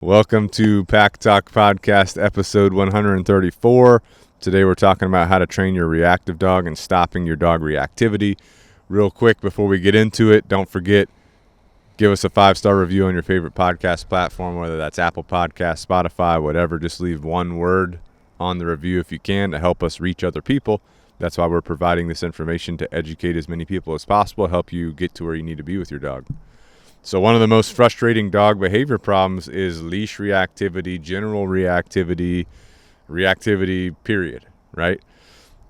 Welcome to Pack Talk Podcast, episode 134. Today we're talking about how to train your reactive dog and stopping your dog reactivity. Real quick, before we get into it, don't forget, give us a 5-star review on your favorite podcast platform, whether that's Apple Podcasts, Spotify, whatever. Just leave one word on the review if you can to help us reach other people. That's why we're providing this information, to educate as many people as possible, help you get to where you need to be with your dog. So one of the most frustrating dog behavior problems is leash reactivity, general reactivity, period, right?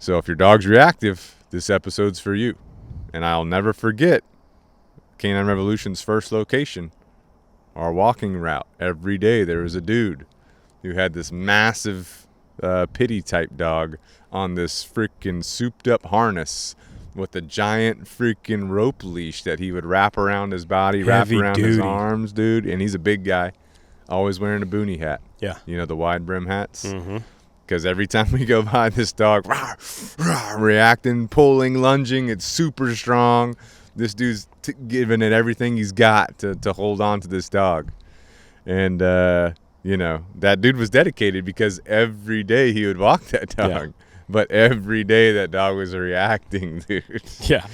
So if your dog's reactive, this episode's for you. And I'll never forget Canine Revolution's first location, our walking route. Every day there was a dude who had this massive pity type dog on this freaking souped up harness with a giant freaking rope leash that he would wrap around his body, Heavy wrap around duty. his arms, dude. And he's a big guy, always wearing a boonie hat. Yeah. You know, the wide brim hats? Mm-hmm. Because every time we go by this dog, rah, rah, reacting, pulling, lunging, it's super strong. This dude's giving it everything he's got to hold on to this dog. And, you know, that dude was dedicated because every day he would walk that dog. Yeah. But every day that dog was reacting, dude. Yeah.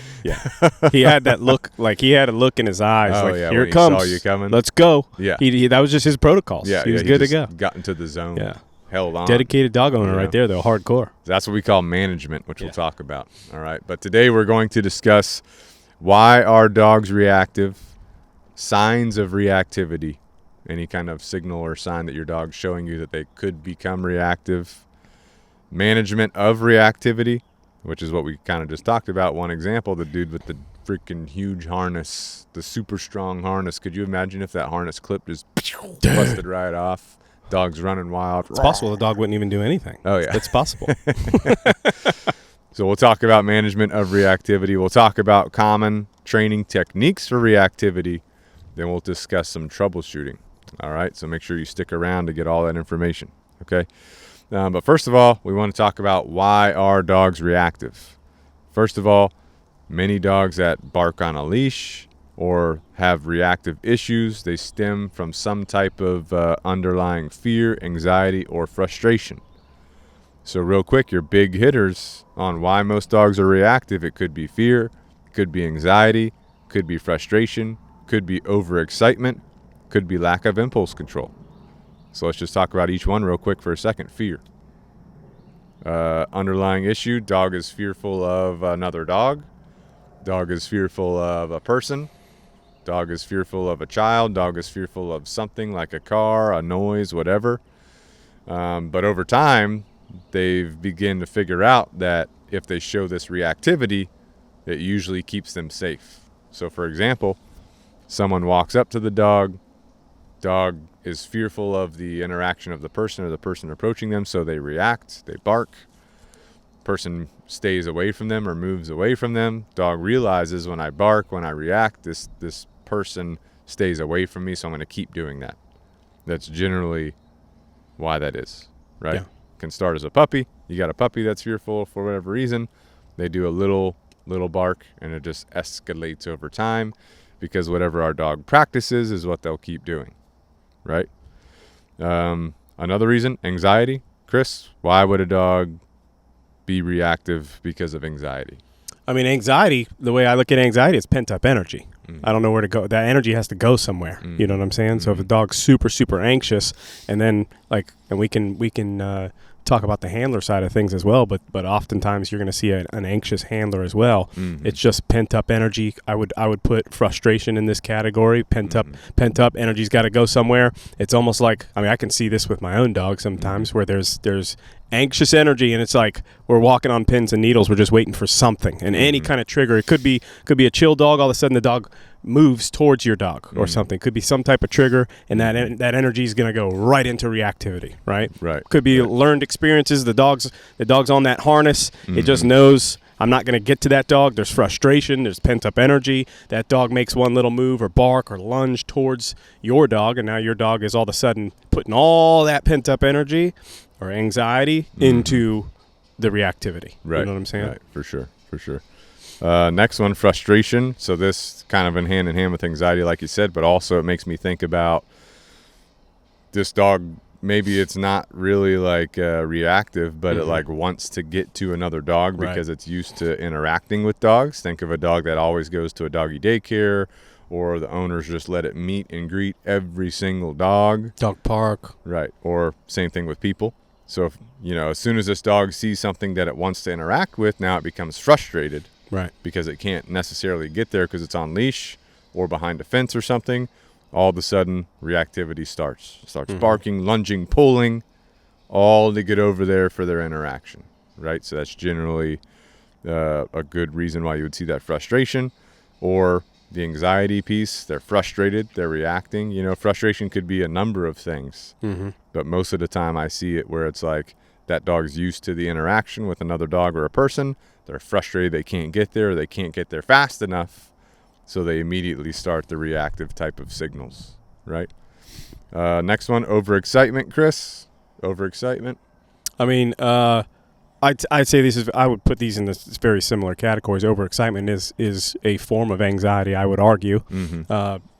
He had that look, like he had a look in his eyes. Oh, like, yeah, here when it comes. he saw you coming. Let's go. Yeah. He that was just his protocols. Yeah, he was he good to just go. got into the zone. Yeah. Held on. Dedicated dog owner Yeah. right there, though, hardcore. That's what we call management, which we'll talk about. All right. But today we're going to discuss why are dogs reactive, signs of reactivity, any kind of signal or sign that your dog's showing you that they could become reactive, management of reactivity, which is what we kind of just talked about. One example, the dude with the freaking huge harness, the super strong harness. Could you imagine if that harness clip just busted right off? Dog's running wild. It's possible the dog wouldn't even do anything. Oh, yeah. It's possible. So we'll talk about management of reactivity. We'll talk about common training techniques for reactivity. Then we'll discuss some troubleshooting. All right, so make sure you stick around to get all that information, okay? But first of all, we want to talk about why are dogs reactive. First of all, many dogs that bark on a leash or have reactive issues, they stem from some type of underlying fear, anxiety, or frustration. So real quick, your big hitters on why most dogs are reactive. It could be fear, could be anxiety, could be frustration, could be overexcitement, could be lack of impulse control. So let's just talk about each one real quick for a second. Fear. Underlying issue, dog is fearful of another dog. Dog is fearful of a person. Dog is fearful of a child. Dog is fearful of something like a car, a noise, whatever. But over time, they've begun to figure out that if they show this reactivity, it usually keeps them safe. So for example, someone walks up to the dog is fearful of the interaction of the person or the person approaching them, so they react, they bark. Person stays away from them or moves away from them. Dog realizes when I bark, when I react, this person stays away from me, so I'm going to keep doing that. That's generally why that is, right? Yeah. Can start as a puppy. You got a puppy that's fearful for whatever reason. They do a little bark, and it just escalates over time because whatever our dog practices is what they'll keep doing, right? Another reason, anxiety. Chris, why would a dog be reactive because of anxiety? I mean, anxiety, the way I look at anxiety, is pent-up energy. I don't know where to go. That energy has to go somewhere. You know what I'm saying? So if a dog's super, super anxious, and then and we can talk about the handler side of things as well, but oftentimes you're going to see an anxious handler as well. It's just pent-up energy. I would put frustration in this category. Pent-up energy's got to go somewhere. It's almost like, I mean, I can see this with my own dog sometimes where there's anxious energy, and it's like we're walking on pins and needles. We're just waiting for something, and any kind of trigger. It could be a chill dog. All of a sudden, the dog moves towards your dog or something. Could be some type of trigger, and that energy is going to go right into reactivity. Right. Could be learned experiences. The dog's on that harness. It just knows I'm not going to get to that dog. There's frustration. There's pent up energy. That dog makes one little move or bark or lunge towards your dog, and now your dog is all of a sudden putting all that pent up energy or anxiety into the reactivity. Right. You know what I'm saying? Right. For sure. Next one, frustration. So this kind of in hand with anxiety, like you said, but also it makes me think about this dog, maybe it's not really like reactive, but it like wants to get to another dog because it's used to interacting with dogs. Think of a dog that always goes to a doggy daycare, or the owners just let it meet and greet every single dog. Dog park. Right. Or same thing with people. So, if, as soon as this dog sees something that it wants to interact with, now it becomes frustrated. Right. Because it can't necessarily get there because it's on leash or behind a fence or something. All of a sudden, reactivity starts. Starts barking, lunging, pulling, all to get over there for their interaction. Right. So that's generally a good reason why you would see that frustration. Or the anxiety piece, they're frustrated, they're reacting. Frustration could be a number of things, but most of the time I see it where it's like that dog's used to the interaction with another dog or a person. They're frustrated they can't get there, or they can't get there fast enough, so they immediately start the reactive type of signals, right? Next one, overexcitement, Chris. Overexcitement. I mean, I'd say I would put these in this very similar categories. Overexcitement is a form of anxiety, I would argue.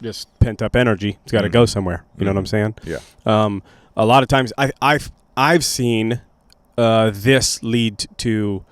Just pent up energy. It's got to go somewhere. You know what I'm saying? Yeah. A lot of times I've seen this lead to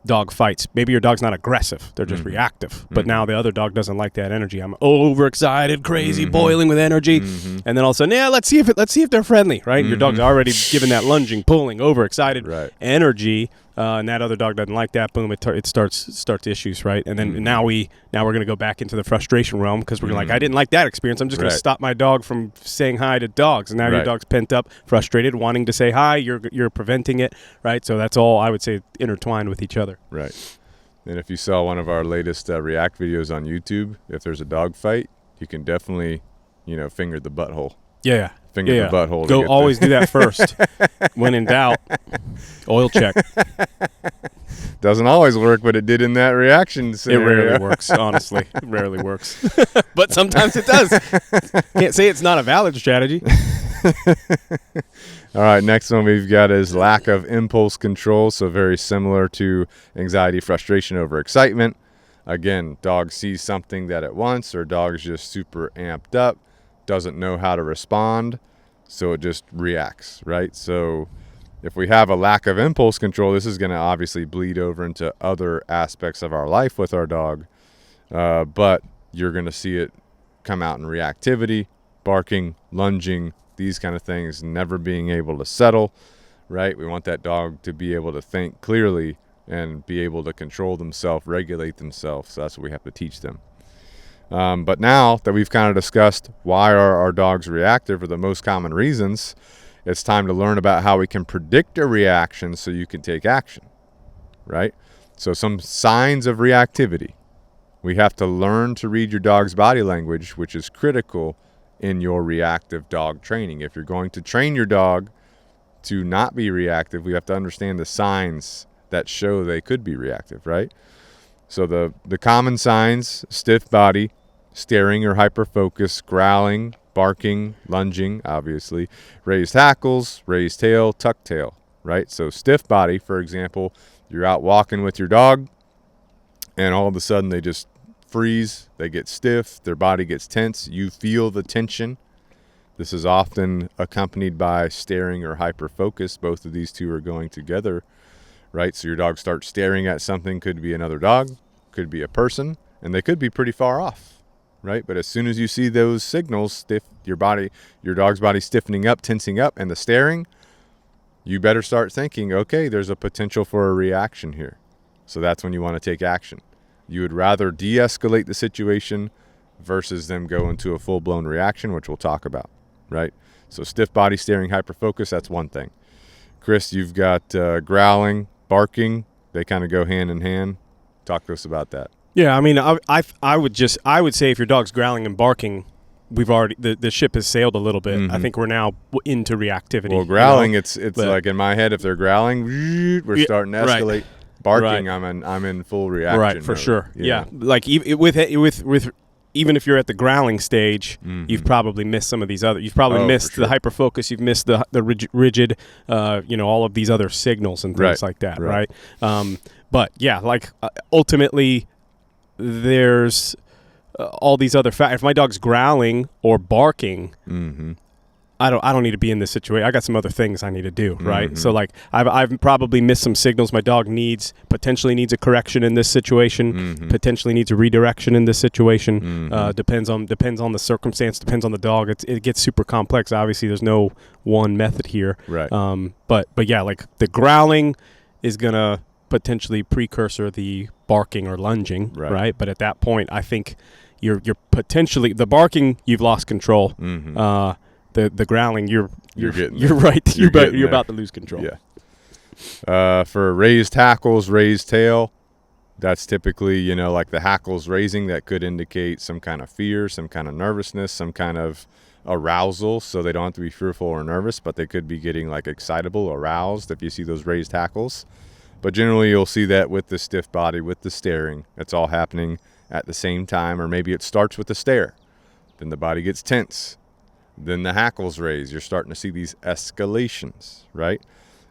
dog fights. Maybe your dog's not aggressive; they're just reactive. But now the other dog doesn't like that energy. I'm overexcited, crazy, boiling with energy, and then all of a sudden, let's see if they're friendly, right? Your dog's already given that lunging, pulling, overexcited energy, and that other dog doesn't like that. Boom! It starts issues, right? And then now we're gonna go back into the frustration realm because we're like, I didn't like that experience. I'm just gonna stop my dog from saying hi to dogs, and now your dog's pent up, frustrated, wanting to say hi. You're preventing it, right? So that's all I would say intertwined with each other. Right. And if you saw one of our latest React videos on YouTube, if there's a dog fight, you can definitely, finger the butthole. Yeah. Finger the butthole. Go always do that first. When in doubt, oil check. Doesn't always work, but it did in that reaction scenario. It rarely works, honestly. It rarely works. But sometimes it does. Can't say it's not a valid strategy. All right, next one we've got is lack of impulse control. So very similar to anxiety, frustration, overexcitement. Again, dog sees something that it wants, or dog's just super amped up, doesn't know how to respond, so it just reacts, right? So if we have a lack of impulse control, this is going to obviously bleed over into other aspects of our life with our dog, but you're going to see it come out in reactivity, barking, lunging, these kind of things, never being able to settle, right? We want that dog to be able to think clearly and be able to control themselves, regulate themselves. So that's what we have to teach them. But now that we've kind of discussed why are our dogs reactive, or the most common reasons, it's time to learn about how we can predict a reaction so you can take action, right? So some signs of reactivity. We have to learn to read your dog's body language, which is critical in your reactive dog training. If you're going to train your dog to not be reactive, we have to understand the signs that show they could be reactive, right? So the common signs: stiff body, staring or hyper-focus, growling, barking, lunging, obviously, raised hackles, raised tail, tucked tail, right? So stiff body, for example, you're out walking with your dog, and all of a sudden they just freeze, they get stiff, their body gets tense, you feel the tension. This is often accompanied by staring or hyper-focus. Both of these two are going together, right? So your dog starts staring at something, could be another dog, could be a person, and they could be pretty far off, right? But as soon as you see those signals, your dog's body stiffening up, tensing up, and the staring, you better start thinking, okay, there's a potential for a reaction here. So that's when you want to take action. You would rather de-escalate the situation versus them go into a full-blown reaction, which we'll talk about, right? So stiff body, staring, hyper-focus, that's one thing. Chris, you've got growling, barking. They kind of go hand in hand. Talk to us about that. Yeah, I mean, I would say if your dog's growling and barking, we've already the ship has sailed a little bit. Mm-hmm. I think we're now into reactivity. Well, growling, it's like in my head, if they're growling, we're starting to escalate. Right. Barking, right. I'm in full reaction. Right, for mode. Sure. Yeah, like with even if you're at the growling stage, you've probably missed some of these other. You've probably missed the hyperfocus. You've missed the rigid, all of these other signals and things like that, right? But yeah, like ultimately, there's all these other factors. If my dog's growling or barking, I don't need to be in this situation. I got some other things I need to do, right? Mm-hmm. So like I've probably missed some signals. My dog potentially needs a correction in this situation, Mm-hmm. potentially needs a redirection in this situation. Mm-hmm. Depends on the circumstance, depends on the dog. It gets super complex. Obviously, there's no one method here. Right. But yeah, like the growling is gonna potentially precursor the barking or lunging, right? But at that point, I think you're potentially the barking. You've lost control. Mm-hmm. The growling, you're right. You're about to lose control. Yeah. For raised hackles, raised tail, that's typically, like the hackles raising, that could indicate some kind of fear, some kind of nervousness, some kind of arousal. So they don't have to be fearful or nervous, but they could be getting like excitable, aroused if you see those raised hackles. But generally you'll see that with the stiff body, with the staring. It's all happening at the same time, or maybe it starts with the stare. Then the body gets tense. Then the hackles raise. You're starting to see these escalations, right?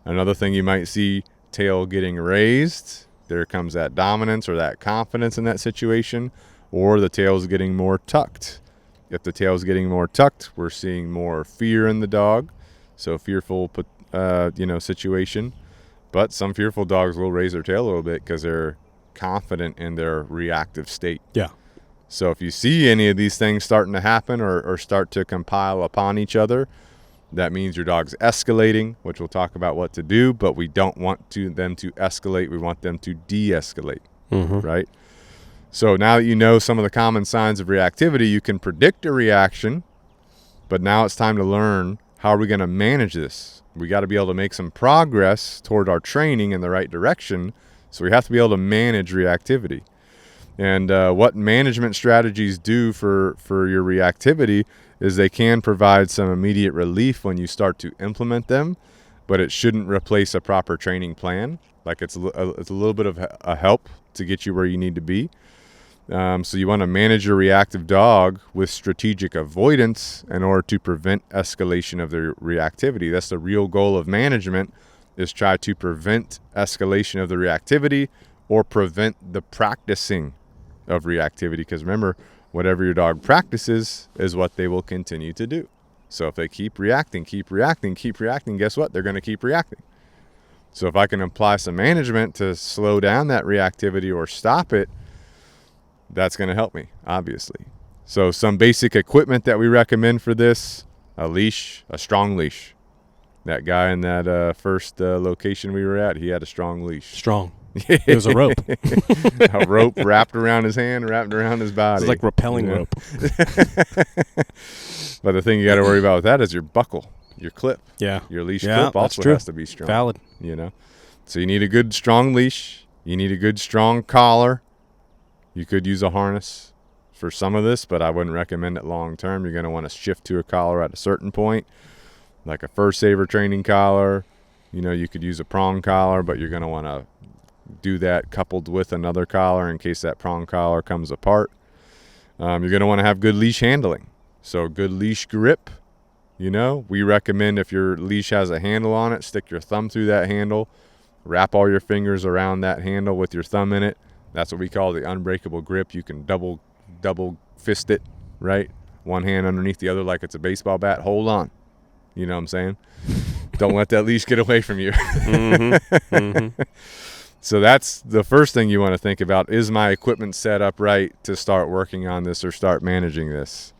Another thing you might see, tail getting raised. There comes that dominance or that confidence in that situation, or the tail's getting more tucked. If the tail's getting more tucked, we're seeing more fear in the dog. So fearful, situation. But some fearful dogs will raise their tail a little bit because they're confident in their reactive state. Yeah. So if you see any of these things starting to happen or start to compile upon each other, that means your dog's escalating, which we'll talk about what to do, but we don't want them to escalate. We want them to de-escalate, right? So now that you know some of the common signs of reactivity, you can predict a reaction, but now it's time to learn, how are we going to manage this? We got to be able to make some progress toward our training in the right direction, so we have to be able to manage reactivity. And what management strategies do for your reactivity is they can provide some immediate relief when you start to implement them, but it shouldn't replace a proper training plan. Like it's a little bit of a help to get you where you need to be. So you want to manage your reactive dog with strategic avoidance in order to prevent escalation of their reactivity. That's the real goal of management, is try to prevent escalation of the reactivity or prevent the practicing of reactivity, because remember, whatever your dog practices is what they will continue to do. So if they keep reacting, guess what? They're going to keep reacting. So if I can apply some management to slow down that reactivity or stop it, that's going to help me, obviously. So some basic equipment that we recommend for this: a leash, a strong leash. That guy in that first location we were at, he had a strong leash. Strong. It was a rope. A rope wrapped around his hand, wrapped around his body. It's like rappelling rope. But the thing you got to worry about with that is your buckle, your clip. Yeah. Your leash clip also has to be strong. Valid. So you need a good strong leash. You need a good strong collar. You could use a harness for some of this, but I wouldn't recommend it long term. You're going to want to shift to a collar at a certain point, like a fur saver training collar. You could use a prong collar, but you're going to want to do that coupled with another collar in case that prong collar comes apart. You're going to want to have good leash handling. So good leash grip. We recommend, if your leash has a handle on it, stick your thumb through that handle, wrap all your fingers around that handle with your thumb in it. That's what we call the unbreakable grip. You can double fist it, right? One hand underneath the other like it's a baseball bat. Hold on. You know what I'm saying? Don't let that leash get away from you. So that's the first thing you want to think about. Is my equipment set up right to start working on this or start managing this?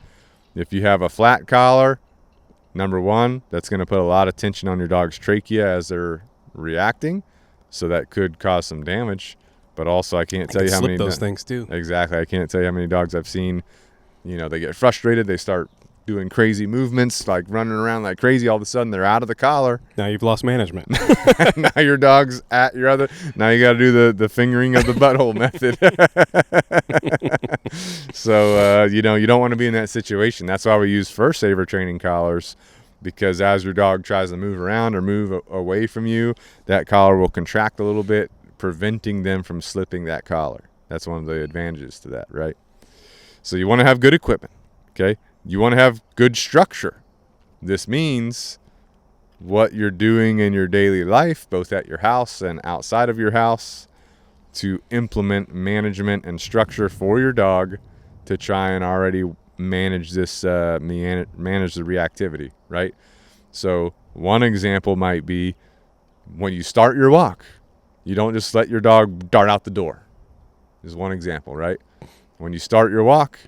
If you have a flat collar, number one, that's going to put a lot of tension on your dog's trachea as they're reacting. So that could cause some damage. But also, I can't tell you how many those things too. Exactly. I can't tell you how many dogs I've seen. They get frustrated. They start doing crazy movements, like running around like crazy. All of a sudden, they're out of the collar. Now you've lost management. Now your dog's at your other. Now you got to do the fingering of the butthole method. So you don't want to be in that situation. That's why we use fur saver training collars, because as your dog tries to move around or move away from you, that collar will contract a little bit, preventing them from slipping that collar. That's one of the advantages to that, right? So you want to have good equipment, okay? You want to have good structure. This means what you're doing in your daily life, both at your house and outside of your house, to implement management and structure for your dog to try and already manage this, manage the reactivity, right? So one example might be when you start your walk, you don't just let your dog dart out the door. Is one example, right? When you start your walk,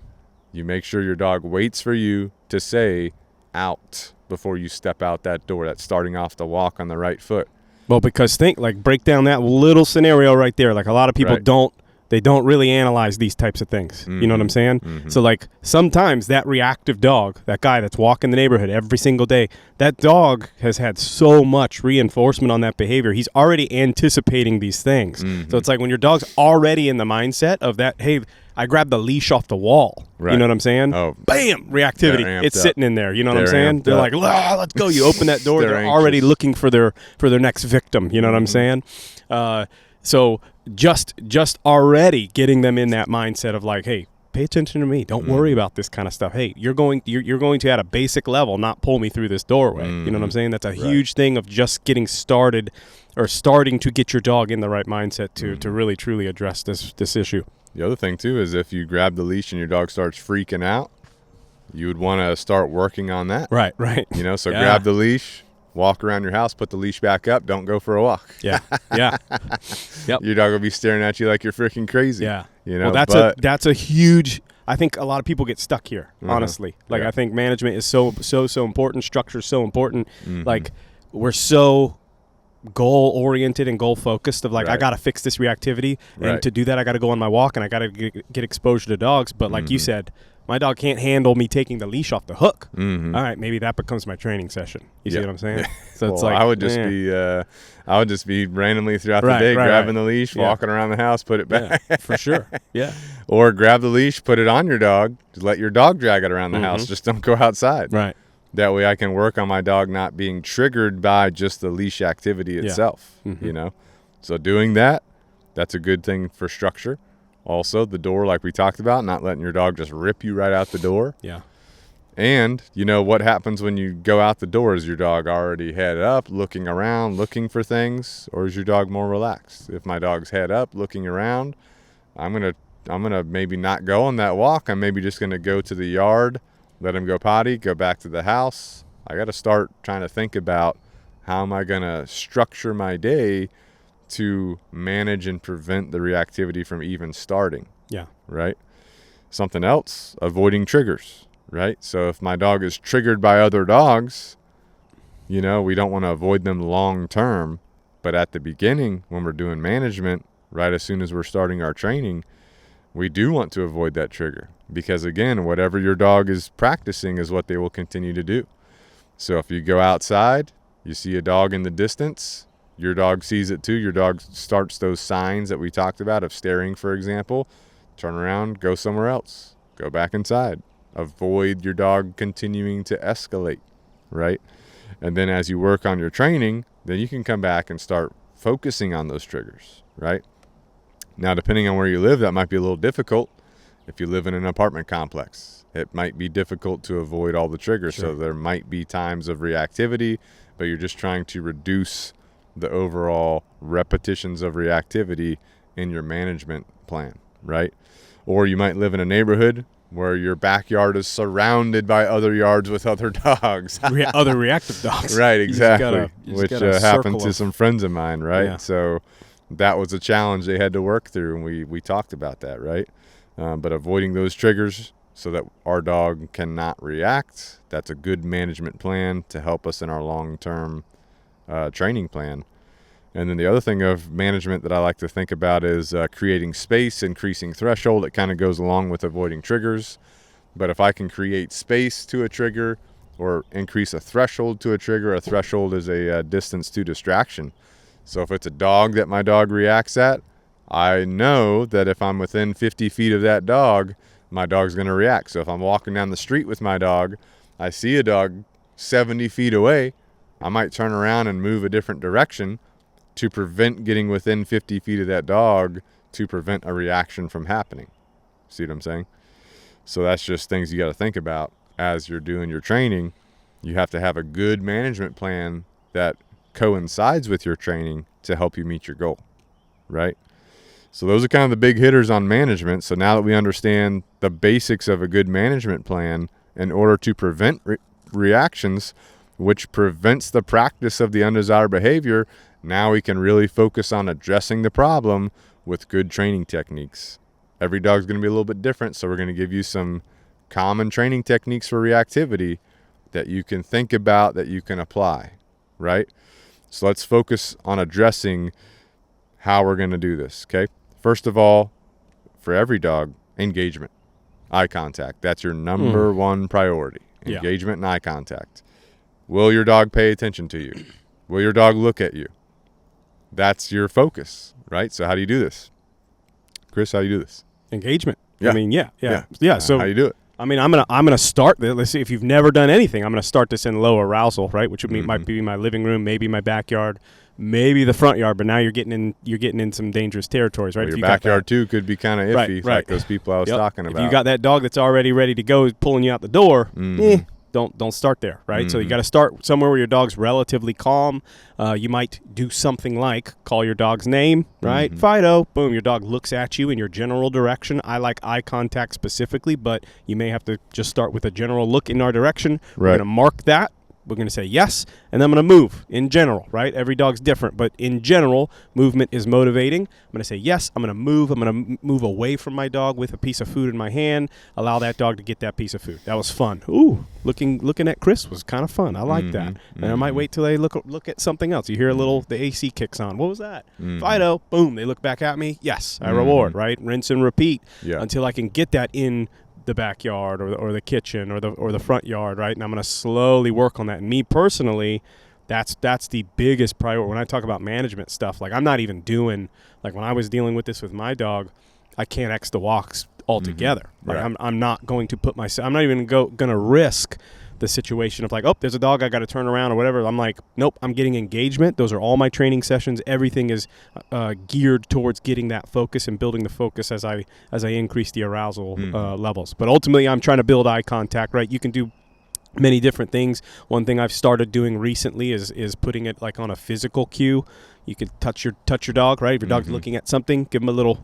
you make sure your dog waits for you to say out before you step out that door. That's starting off the walk on the right foot. Well, because break down that little scenario right there. Like a lot of people don't really analyze these types of things. Mm-hmm. You know what I'm saying? Mm-hmm. So like sometimes that reactive dog, that guy that's walking the neighborhood every single day, that dog has had so much reinforcement on that behavior. He's already anticipating these things. Mm-hmm. So it's like when your dog's already in the mindset of that, hey, I grabbed the leash off the wall. Right. You know what I'm saying? Oh, bam, reactivity. It's sitting in there. You know what I'm saying? They're like, let's go. You open that door. They're already looking for their next victim. You know what I'm saying? So just already getting them in that mindset of like, hey, pay attention to me. Don't worry about this kind of stuff. Hey, you're going to at a basic level not pull me through this doorway. You know what I'm saying? That's a huge thing of just getting started or starting to get your dog in the right mindset to really truly address this issue. The other thing too is if you grab the leash and your dog starts freaking out, you would want to start working on that. Right. You know, so grab the leash, walk around your house, put the leash back up, don't go for a walk. Yeah. Yep. Your dog will be staring at you like you're freaking crazy. Yeah. You know, well, that's a huge. I think a lot of people get stuck here. Honestly, like I think management is so important. Structure is so important. Like we're so goal oriented and goal focused of like I got to fix this reactivity, and to do that I got to go on my walk and I got to get exposure to dogs. But like you said, my dog can't handle me taking the leash off the hook. All right, maybe that becomes my training session. You see what I'm saying? So it's like I would just be randomly throughout the day grabbing the leash, walking around the house, put it back. Yeah, for sure. Yeah. Or grab the leash, put it on your dog, just let your dog drag it around the house. Just don't go outside. Right. That way I can work on my dog not being triggered by just the leash activity itself, you know? So doing that, that's a good thing for structure. Also, the door, like we talked about, not letting your dog just rip you right out the door. Yeah. And, you know, what happens when you go out the door? Is your dog already head up, looking around, looking for things? Or is your dog more relaxed? If my dog's head up, looking around, I'm gonna maybe not go on that walk. I'm maybe just going to go to the yard, let him go potty, go back to the house. I got to start trying to think about how am I going to structure my day to manage and prevent the reactivity from even starting. Yeah. Right? Something else, avoiding triggers, right? So if my dog is triggered by other dogs, you know, we don't want to avoid them long term. But at the beginning, when we're doing management, right as soon as we're starting our training, we do want to avoid that trigger. Because again, whatever your dog is practicing is what they will continue to do. So if you go outside, you see a dog in the distance, your dog sees it too. Your dog starts those signs that we talked about of staring, for example. Turn around, go somewhere else. Go back inside. Avoid your dog continuing to escalate, right? And then as you work on your training, then you can come back and start focusing on those triggers, right? Now, depending on where you live, that might be a little difficult. If you live in an apartment complex, it might be difficult to avoid all the triggers. Sure. So there might be times of reactivity, but you're just trying to reduce the overall repetitions of reactivity in your management plan, right? Or you might live in a neighborhood where your backyard is surrounded by other yards with other dogs. Other reactive dogs. Right, exactly. Which happened to of some friends of mine, right? Yeah. So that was a challenge they had to work through, and we talked about that, right? But avoiding those triggers so that our dog cannot react, that's a good management plan to help us in our long-term training plan. And then the other thing of management that I like to think about is creating space, increasing threshold. It kind of goes along with avoiding triggers. But if I can create space to a trigger or increase a threshold to a trigger, a threshold is a distance to distraction. So if it's a dog that my dog reacts at, I know that if I'm within 50 feet of that dog, my dog's going to react. So if I'm walking down the street with my dog, I see a dog 70 feet away, I might turn around and move a different direction to prevent getting within 50 feet of that dog, to prevent a reaction from happening. See what I'm saying? So that's just things you got to think about as you're doing your training. You have to have a good management plan that coincides with your training to help you meet your goal, right? So those are kind of the big hitters on management. So now that we understand the basics of a good management plan in order to prevent reactions, which prevents the practice of the undesired behavior, now we can really focus on addressing the problem with good training techniques. Every dog's going to be a little bit different, so we're going to give you some common training techniques for reactivity that you can think about, that you can apply, right? So let's focus on addressing how we're going to do this, okay? First of all, for every dog, engagement, eye contact. That's your number one priority, engagement and eye contact. Will your dog pay attention to you? Will your dog look at you? That's your focus, right? So how do you do this? Chris, how do you do this? Engagement. Yeah. I mean, yeah. So how do you do it? I mean, I'm gonna start. Let's see, if you've never done anything, I'm gonna start this in low arousal, right? Which would mean might be my living room, maybe my backyard, maybe the front yard. But now you're getting in some dangerous territories, right? Well, if your backyard too could be kind of iffy, right. like those people I was talking about. If you got that dog that's already ready to go, pulling you out the door, don't start there, right? So you got to start somewhere where your dog's relatively calm. You might do something like call your dog's name, right? Fido, boom, your dog looks at you in your general direction. I like eye contact specifically, but you may have to just start with a general look in our direction. We're going to mark that. We're going to say yes, and then I'm going to move in general, right? Every dog's different, but in general, movement is motivating. I'm going to say yes, I'm going to move. I'm going to move away from my dog with a piece of food in my hand, allow that dog to get that piece of food. That was fun. Ooh, looking at Chris was kind of fun. I like that. And I might wait till they look at something else. You hear the AC kicks on. What was that? Fido, boom, they look back at me. Yes, I reward, right? Rinse and repeat until I can get that in the backyard or the kitchen or the front yard, right? And I'm going to slowly work on that. And me personally, that's the biggest priority. When I talk about management stuff, like I'm not even doing, like when I was dealing with this with my dog, I can't X the walks altogether. Like I'm not going to put myself, I'm not even going to risk the situation of like, oh, there's a dog, I got to turn around or whatever. I'm like, nope, I'm getting engagement. Those are all my training sessions. Everything is geared towards getting that focus and building the focus as I increase the arousal levels. But ultimately, I'm trying to build eye contact, right? You can do many different things. One thing I've started doing recently is putting it like on a physical cue. You can touch your dog, right? If your dog's looking at something, give him a little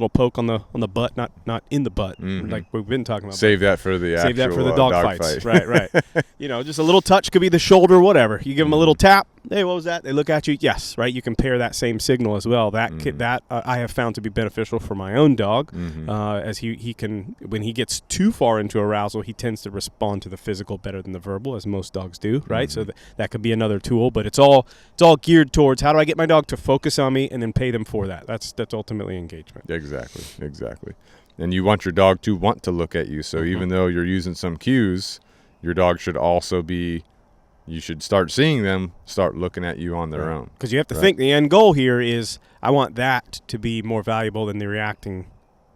poke on the butt, not in the butt, like we've been talking about. Save that for the dog fights, right? Just a little touch, could be the shoulder, whatever. You give them a little tap. Hey, what was that? They look at you. Yes, right. You can pair that same signal as well. That I have found to be beneficial for my own dog, as he can, when he gets too far into arousal, he tends to respond to the physical better than the verbal, as most dogs do, right? So that could be another tool, but it's all geared towards how do I get my dog to focus on me and then pay them for that. That's ultimately engagement. Exactly. And you want your dog to want to look at you. So even though you're using some cues, your dog should also be, you should start seeing them start looking at you on their own. Because you have to think the end goal here is I want that to be more valuable than the reacting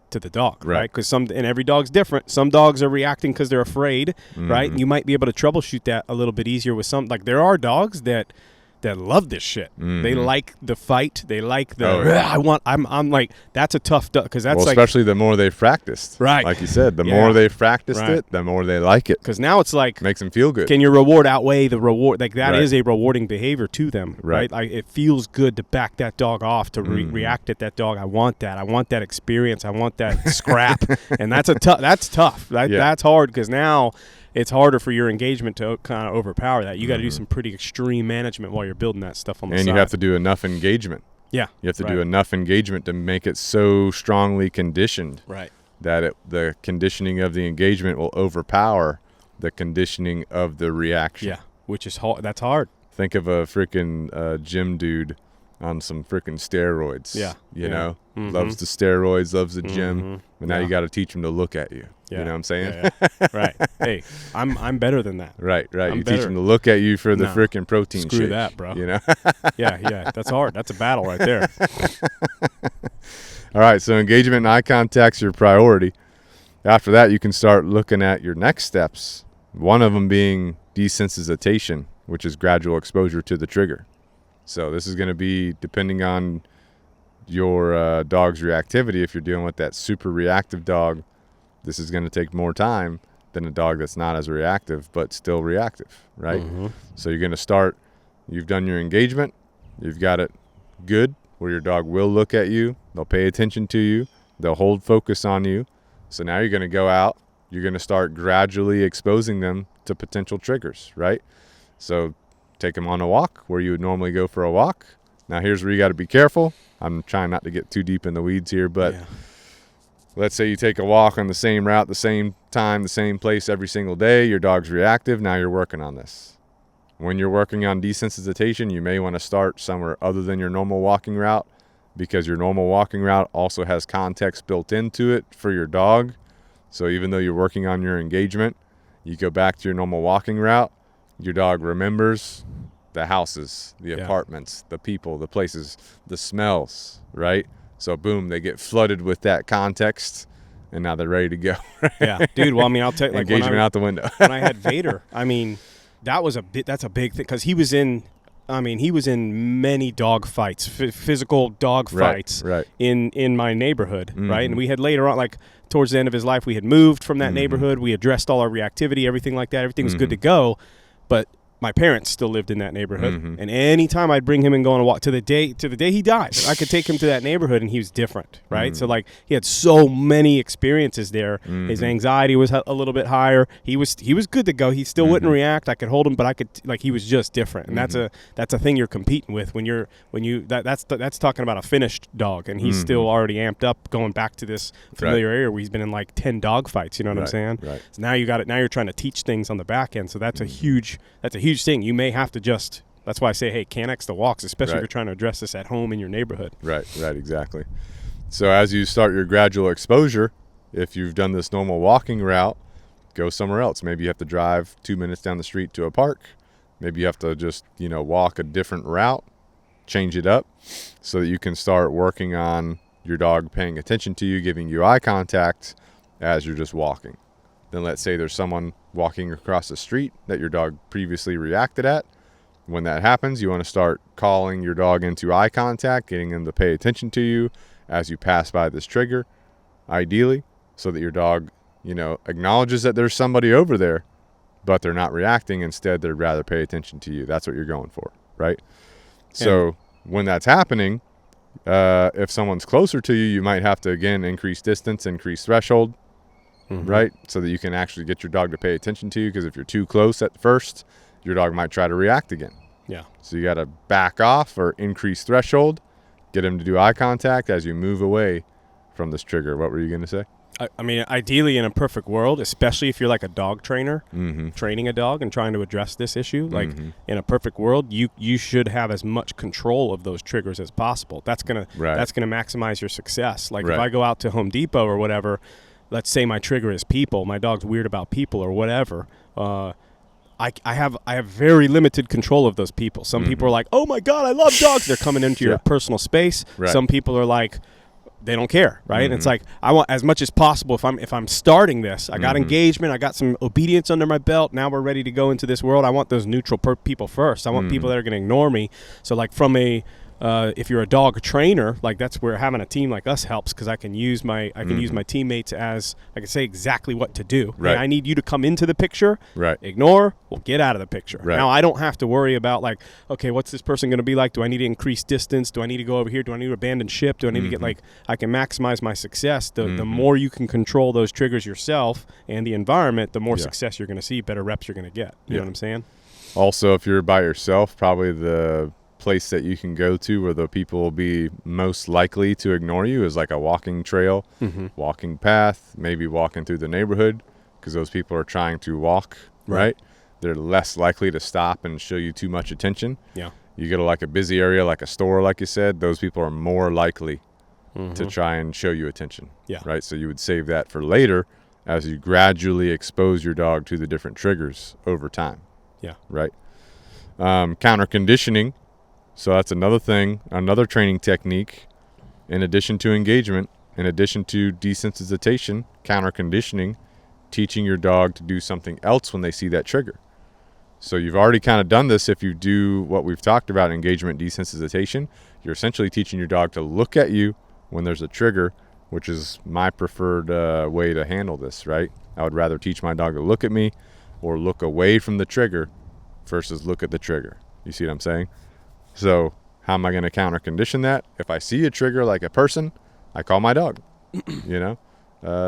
to the dog, right? Because and every dog's different. Some dogs are reacting because they're afraid, right? And you might be able to troubleshoot that a little bit easier with some. Like there are dogs that love this shit. They like the fight. They like the. I'm like, that's a tough dog because that's especially the more they've practiced, right? Like you said, the more they've practiced it, the more they like it. Because now it's like makes them feel good. Can your reward outweigh the reward? Like that is a rewarding behavior to them, right? Like it feels good to back that dog off, to react at that dog. I want that. I want that experience. I want that scrap, and that's tough. That's hard because now it's harder for your engagement to kind of overpower that. You got to do some pretty extreme management while you're building that stuff on the side. And you have to do enough engagement. Yeah. You have to do enough engagement to make it so strongly conditioned that the conditioning of the engagement will overpower the conditioning of the reaction. Yeah, which is hard. That's hard. Think of a freaking gym dude on some freaking steroids. Yeah. You know? Loves the steroids, loves the gym. But now you got to teach him to look at you. Yeah. You know what I'm saying? Yeah. Right. Hey, I'm better than that. Right. You teach him to look at you for the freaking protein shake. Screw that, bro. You know? Yeah. That's hard. That's a battle right there. All right. So engagement and eye contact's your priority. After that, you can start looking at your next steps. One of them being desensitization, which is gradual exposure to the trigger. So this is going to be depending on your dog's reactivity. If you're dealing with that super reactive dog, this is going to take more time than a dog that's not as reactive but still reactive, right? So you're going to start, you've done your engagement, you've got it good, where your dog will look at you, they'll pay attention to you, they'll hold focus on you. So now you're going to go out, you're going to start gradually exposing them to potential triggers, right? So take them on a walk where you would normally go for a walk. Now here's where you got to be careful. I'm trying not to get too deep in the weeds here, but let's say you take a walk on the same route, the same time, the same place every single day. Your dog's reactive. Now you're working on this. When you're working on desensitization, you may want to start somewhere other than your normal walking route, because your normal walking route also has context built into it for your dog. So even though you're working on your engagement, you go back to your normal walking route, your dog remembers the houses, the apartments, the people, the places, the smells, right? So boom, they get flooded with that context, and now they're ready to go. Yeah, dude. Well, I mean, I'll tell you, like, engagement out the window. When I had Vader, I mean, that's a big thing, because he was in many dog fights, physical dog fights, right. in my neighborhood, right? And we had later on, like towards the end of his life, we had moved from that neighborhood. We addressed all our reactivity, everything like that. Everything was good to go, but my parents still lived in that neighborhood, and anytime I'd bring him and go on a walk to the day he died, I could take him to that neighborhood, and he was different, right? So like, he had so many experiences there. His anxiety was a little bit higher. He was good to go. He still wouldn't react. I could hold him, but I could, like, he was just different, and that's a thing you're competing with that's talking about a finished dog, and he's still already amped up, going back to this familiar area where he's been in like 10 dog fights. You know what I'm saying? Right. So now you're trying to teach things on the back end. So that's a huge thing. You may have to that's why I say, hey, Canex the walks, especially if you're trying to address this at home in your neighborhood. Right, exactly. So as you start your gradual exposure, if you've done this normal walking route, go somewhere else. Maybe you have to drive 2 minutes down the street to a park. Maybe you have to just, walk a different route, change it up, so that you can start working on your dog paying attention to you, giving you eye contact as you're just walking. Then let's say there's someone walking across the street that your dog previously reacted at. When that happens, you want to start calling your dog into eye contact, getting them to pay attention to you as you pass by this trigger, ideally, so that your dog, acknowledges that there's somebody over there, but they're not reacting. Instead, they'd rather pay attention to you. That's what you're going for, right? So when that's happening, if someone's closer to you, you might have to, again, increase distance, increase threshold, right? So that you can actually get your dog to pay attention to you, because if you're too close at first, your dog might try to react again. Yeah. So you got to back off or increase threshold, get him to do eye contact as you move away from this trigger. What were you going to say? I mean, ideally, in a perfect world, especially if you're like a dog trainer, training a dog and trying to address this issue, like in a perfect world, you should have as much control of those triggers as possible. That's gonna maximize your success. Like if I go out to Home Depot or whatever, let's say my trigger is people, my dog's weird about people or whatever. I have very limited control of those people. Some people are like, oh my God, I love dogs. They're coming into your personal space. Some people are like, they don't care, right? And it's like, I want as much as possible. If I'm starting this, I got engagement, I got some obedience under my belt. Now we're ready to go into this world. I want those neutral people first. I want people that are going to ignore me. So like from a if you're a dog trainer, like that's where having a team like us helps, because I can use my teammates as I can say exactly what to do. Right. Hey, I need you to come into the picture. Right. Ignore. Well, get out of the picture. Right. Now I don't have to worry about like, okay, what's this person going to be like? Do I need to increase distance? Do I need to go over here? Do I need to abandon ship? Do I need to get like? I can maximize my success. The more you can control those triggers yourself and the environment, the more success you're going to see. Better reps you're going to get. You know what I'm saying? Also, if you're by yourself, probably the place that you can go to where the people will be most likely to ignore you is like a walking trail, walking path, maybe walking through the neighborhood, because those people are trying to walk, right? They're less likely to stop and show you too much attention. Yeah. You go to like a busy area, like a store, like you said, those people are more likely to try and show you attention. Yeah. Right. So you would save that for later as you gradually expose your dog to the different triggers over time. Yeah. Right. Counter conditioning. So that's another thing, another training technique, in addition to engagement, in addition to desensitization, counter conditioning, teaching your dog to do something else when they see that trigger. So you've already kind of done this. If you do what we've talked about, engagement, desensitization, you're essentially teaching your dog to look at you when there's a trigger, which is my preferred way to handle this, right? I would rather teach my dog to look at me or look away from the trigger versus look at the trigger. You see what I'm saying? So How am I going to counter condition that? If I see a trigger like a person, I call my dog.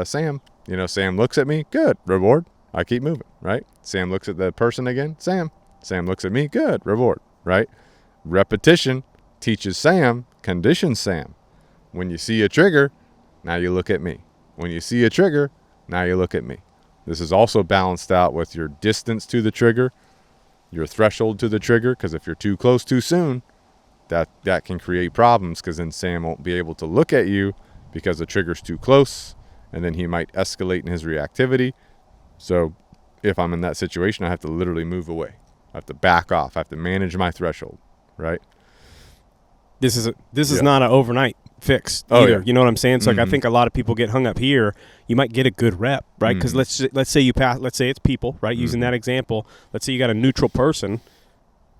Sam. Sam looks at me. Good. Reward. I keep moving, right? Sam looks at the person again. Sam. Sam looks at me. Good. Reward, right? Repetition teaches Sam, conditions Sam. When you see a trigger, now you look at me. When you see a trigger, now you look at me. This is also balanced out with your distance to the trigger, your threshold to the trigger, because if you're too close too soon, that can create problems, because then Sam won't be able to look at you because the trigger's too close, and then he might escalate in his reactivity. So if I'm in that situation, I have to literally move away. I have to back off. I have to manage my threshold, right? This is not an overnight fix either. Yeah. You know what I'm saying? So like I think a lot of people get hung up here. You might get a good rep, right? Because let's say you pass. Let's say it's people, right? Using that example, let's say you got a neutral person.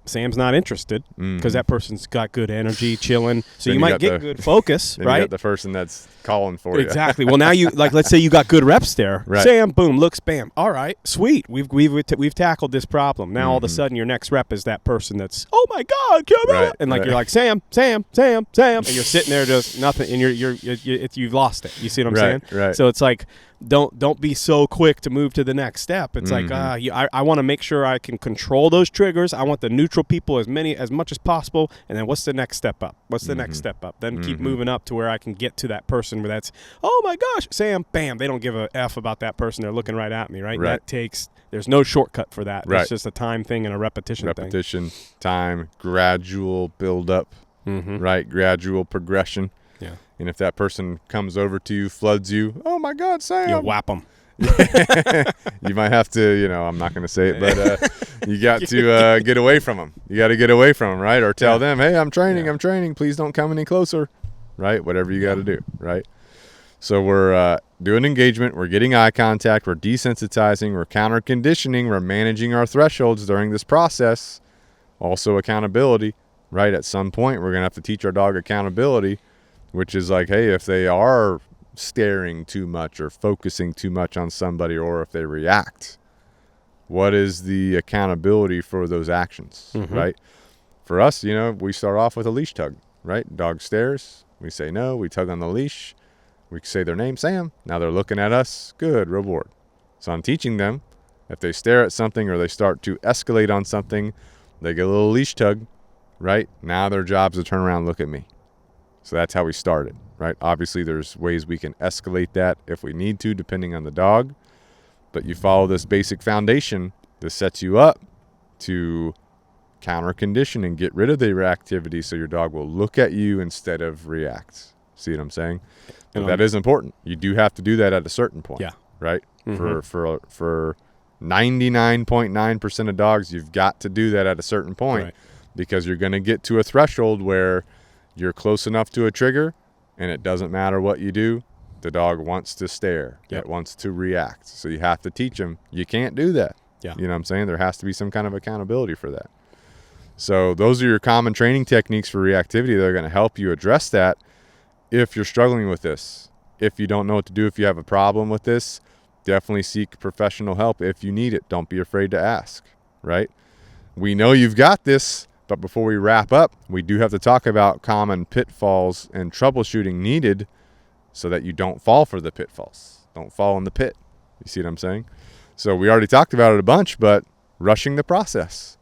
Sam's not interested because that person's got good energy, chilling. So you might get good focus, right? You got the person that's calling for you. Exactly. Well, now you let's say you got good reps there. Right. Sam, boom, looks, bam. All right, sweet. We've tackled this problem. Now all of a sudden your next rep is that person that's, oh my God, come on, and you're like Sam, and you're sitting there just nothing, and you've lost it. You see what I'm saying? Right. So it's like, don't be so quick to move to the next step. It's like I want to make sure I can control those triggers. I want the neutral people as much as possible. And then what's the next step up? Then keep moving up to where I can get to that person where that's, oh my gosh, Sam, bam. They don't give a F about that person. They're looking right at me, right? There's no shortcut for that. Right. It's just a time thing and a repetition thing. Time, gradual build up, right? Gradual progression. Yeah. And if that person comes over to you, floods you, oh my God, Sam. You whap them. You might have to, I'm not going to say it, but you got to get away from them. You got to get away from them, right? Or tell them, hey, I'm training. Please don't come any closer, right? Whatever you got to do, right? So we're doing engagement. We're getting eye contact. We're desensitizing. We're counter conditioning. We're managing our thresholds during this process. Also accountability, right? At some point, we're going to have to teach our dog accountability, which is like, hey, if they are staring too much or focusing too much on somebody, or if they react, what is the accountability for those actions, right? For us, we start off with a leash tug, right? Dog stares. We say no. We tug on the leash. We say their name, Sam. Now they're looking at us. Good, reward. So I'm teaching them, if they stare at something or they start to escalate on something, they get a little leash tug, right? Now their job is to turn around and look at me. So that's how we started, right? Obviously, there's ways we can escalate that if we need to, depending on the dog. But you follow this basic foundation. This sets you up to counter condition and get rid of the reactivity, so your dog will look at you instead of react. See what I'm saying? But that is important. You do have to do that at a certain point, right? For 99.9% of dogs, you've got to do that at a certain point, because you're going to get to a threshold where you're close enough to a trigger, and it doesn't matter what you do. The dog wants to stare. It wants to react. So you have to teach them, you can't do that. You know what I'm saying? There has to be some kind of accountability for that. So those are your common training techniques for reactivity that are going to help you address that if you're struggling with this. If you don't know what to do, if you have a problem with this, definitely seek professional help if you need it. Don't be afraid to ask, right? We know you've got this. But before we wrap up, we do have to talk about common pitfalls and troubleshooting needed so that you don't fall for the pitfalls. Don't fall in the pit. You see what I'm saying? So we already talked about it a bunch, but rushing the process.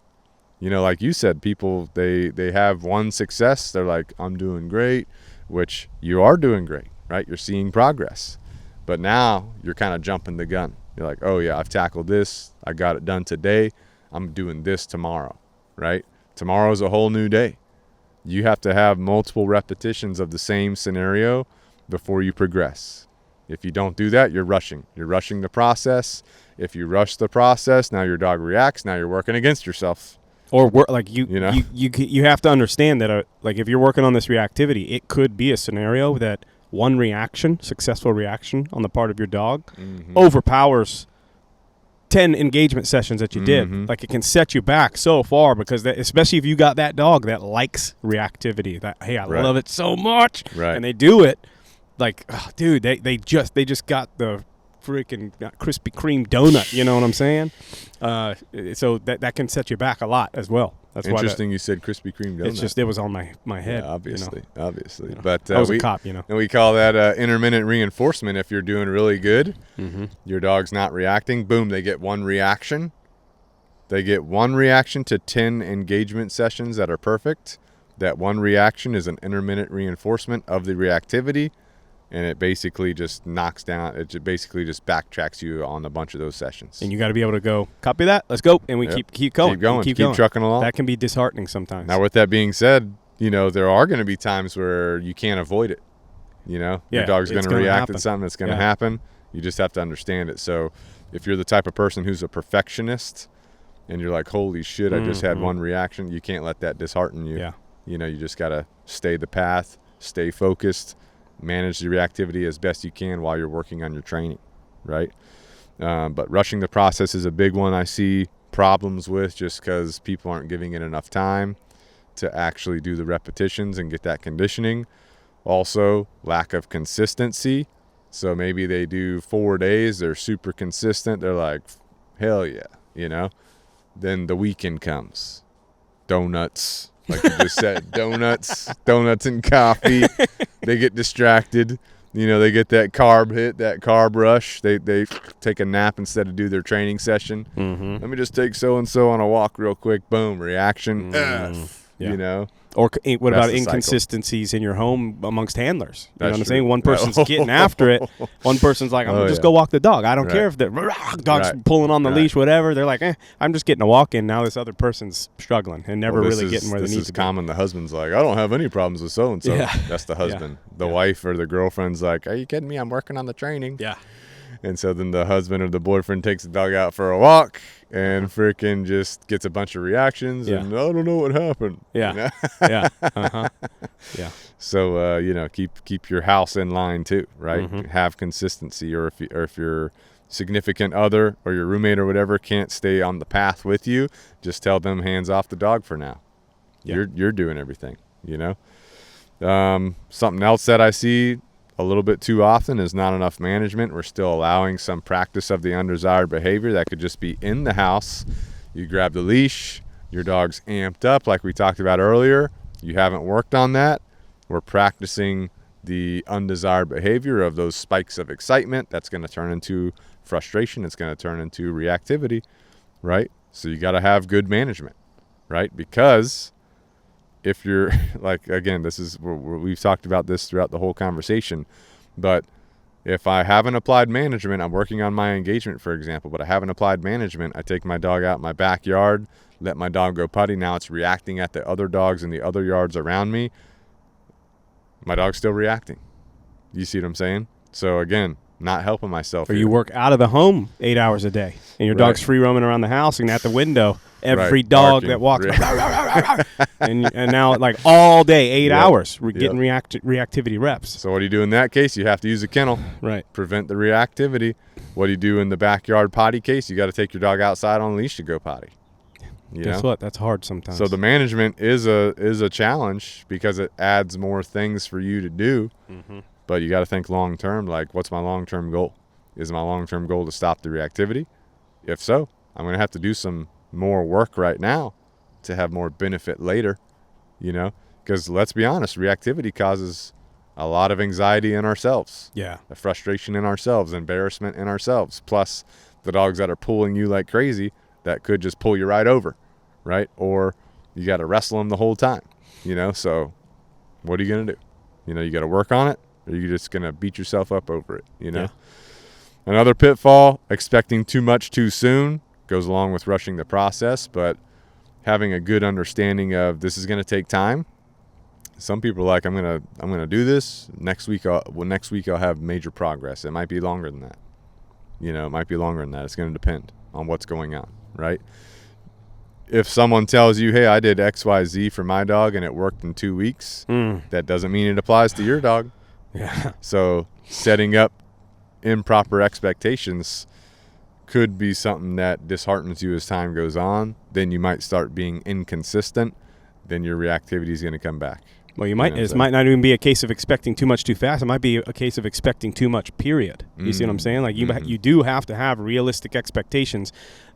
Like you said, people, they have one success. They're like, I'm doing great, which you are doing great, right? You're seeing progress. But now you're kind of jumping the gun. You're like, oh, yeah, I've tackled this. I got it done today. I'm doing this tomorrow, right? Tomorrow's a whole new day. You have to have multiple repetitions of the same scenario before you progress. If you don't do that, you're rushing. You're rushing the process. If you rush the process, now your dog reacts. Now you're working against yourself. Or you have to understand that if you're working on this reactivity, it could be a scenario that one reaction, successful reaction on the part of your dog, overpowers 10 engagement sessions that you did. Like, it can set you back so far, because especially if you got that dog that likes reactivity, that, hey, I love it so much, and they do it, like, oh, dude, they just got the freaking Krispy Kreme donut, you know what I'm saying? So that can set you back a lot as well. That's interesting. You said Krispy Kreme donut. It's just it was on my head. Yeah, obviously. You know. But I was a cop, you know. And we call that intermittent reinforcement. If you're doing really good, your dog's not reacting. Boom, they get one reaction. They get one reaction to 10 engagement sessions that are perfect. That one reaction is an intermittent reinforcement of the reactivity, and it basically just knocks down, it basically just backtracks you on a bunch of those sessions. And you got to be able to go, copy that, let's go, and we keep going. Keep trucking along. That can be disheartening sometimes. Now, with that being said, you know, there are going to be times where you can't avoid it. You know, your dog's going to react to something that's going to happen. You just have to understand it. So if you're the type of person who's a perfectionist, and you're like, holy shit, I just had one reaction, you can't let that dishearten you. Yeah. You know, you just got to stay the path, stay focused, manage the reactivity as best you can while you're working on your training, right? But rushing the process is a big one I see problems with, just because people aren't giving it enough time to actually do the repetitions and get that conditioning. Also, lack of consistency. So maybe they do 4 days, they're super consistent, they're like, hell yeah, you know? Then the weekend comes. Donuts, like you just said, donuts and coffee. They get distracted. You know, they get that carb hit, that carb rush. They take a nap instead of do their training session. Let me just take so-and-so on a walk real quick. Boom, reaction. You know? Or what about inconsistencies in your home amongst handlers? You know what I'm saying? One person's getting after it. One person's like, I'm going to just go walk the dog. I don't care if the dog's pulling on the leash, whatever. They're like, I'm just getting a walk in. Now this other person's struggling and never really getting where they need to be. This is common. The husband's like, I don't have any problems with so-and-so. Yeah. That's the husband. The wife or the girlfriend's like, are you kidding me? I'm working on the training. Yeah. And so then the husband or the boyfriend takes the dog out for a walk and freaking just gets a bunch of reactions and I don't know what happened. Yeah. You know? Yeah. So, you know, keep your house in line too, right? Have consistency. Or if your significant other or your roommate or whatever can't stay on the path with you, just tell them hands off the dog for now. Yeah. You're doing everything, you know? Something else that I see a little bit too often is not enough management. We're still allowing some practice of the undesired behavior that could just be in the house. You grab the leash, your dog's amped up like we talked about earlier. You haven't worked on that. We're practicing the undesired behavior of those spikes of excitement. That's going to turn into frustration. It's going to turn into reactivity, right? So you got to have good management, right? Because if you're like, again, this is we've talked about this throughout the whole conversation, but if I haven't applied management, I'm working on my engagement, for example, but I haven't applied management, I take my dog out in my backyard, let my dog go potty. Now it's reacting at the other dogs in the other yards around me. My dog's still reacting. You see what I'm saying? So again, not helping myself. Or you work out of the home 8 hours a day, and your dog's free roaming around the house, and at the window, every dog that walks, and now like all day, 8 hours, getting reactivity reps. So what do you do in that case? You have to use a kennel. Right. Prevent the reactivity. What do you do in the backyard potty case? You got to take your dog outside on a leash to go potty. Guess what? That's hard sometimes. So the management is a challenge because it adds more things for you to do. But you got to think long term. Like, what's my long term goal? Is my long term goal to stop the reactivity? If so, I'm going to have to do some more work right now to have more benefit later. You know, because let's be honest, reactivity causes a lot of anxiety in ourselves. Yeah, a frustration in ourselves, embarrassment in ourselves. Plus, the dogs that are pulling you like crazy that could just pull you right over, right? Or you got to wrestle them the whole time. You know, so what are you going to do? You know, you got to work on it. Or are you just going to beat yourself up over it, you know? Yeah. Another pitfall, expecting too much too soon, goes along with rushing the process, but having a good understanding of this is going to take time. Some people are like, I'm going to do this. Next week I'll have major progress. It might be longer than that. You know, it might be longer than that. It's going to depend on what's going on, right? If someone tells you, hey, I did XYZ for my dog and it worked in 2 weeks, that doesn't mean it applies to your dog. Yeah. So setting up improper expectations could be something that disheartens you as time goes on. Then you might start being inconsistent. Then your reactivity is going to come back. Well, it might not even be a case of expecting too much too fast. It might be a case of expecting too much, period. You see what I'm saying? Like you do have to have realistic expectations.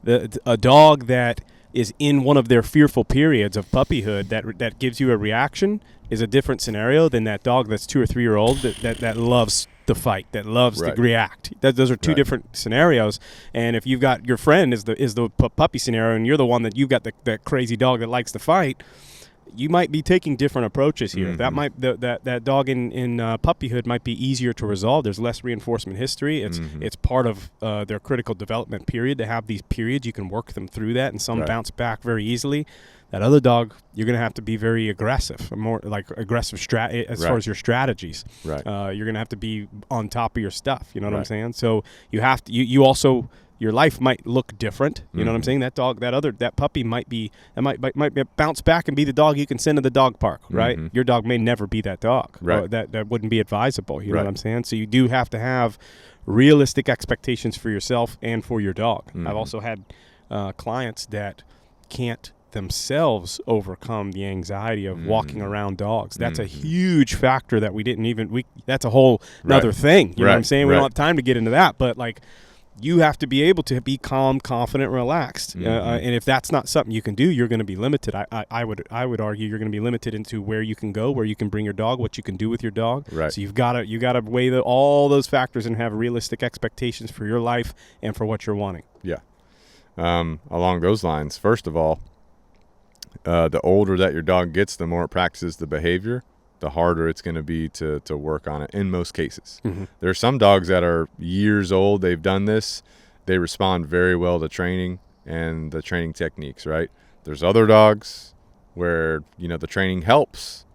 A dog that is in one of their fearful periods of puppyhood that gives you a reaction is a different scenario than that dog that's 2 or 3 year old that loves the fight, that loves to react. Those are two different scenarios. And if you've got your friend is the puppy scenario, and you're the one that you've got that crazy dog that likes to fight, you might be taking different approaches here. That might that dog in puppyhood might be easier to resolve. There's less reinforcement history. It's part of their critical development period to have these periods. You can work them through that, and some bounce back very easily. That other dog, you're going to have to be very aggressive, more like aggressive as far as your strategies. Right. You're going to have to be on top of your stuff. You know what I'm saying? So you have to. You also. Your life might look different. You know what I'm saying? That dog, that puppy might bounce back and be the dog you can send to the dog park, right? Your dog may never be that dog. Right. That wouldn't be advisable. You know what I'm saying? So you do have to have realistic expectations for yourself and for your dog. I've also had clients that can't themselves overcome the anxiety of walking around dogs. That's a huge factor that we didn't even that's a whole another thing. You know what I'm saying? We don't have time to get into that, but like, you have to be able to be calm, confident, relaxed, and if that's not something you can do, you're going to be limited. I would argue you're going to be limited into where you can go, where you can bring your dog, what you can do with your dog. Right. So you got to weigh all those factors and have realistic expectations for your life and for what you're wanting. Yeah. Along those lines, first of all, the older that your dog gets, the more it practices the behavior, the harder it's going to be to work on it in most cases. There are some dogs that are years old. They've done this. They respond very well to training and the training techniques, right? There's other dogs where, the training helps,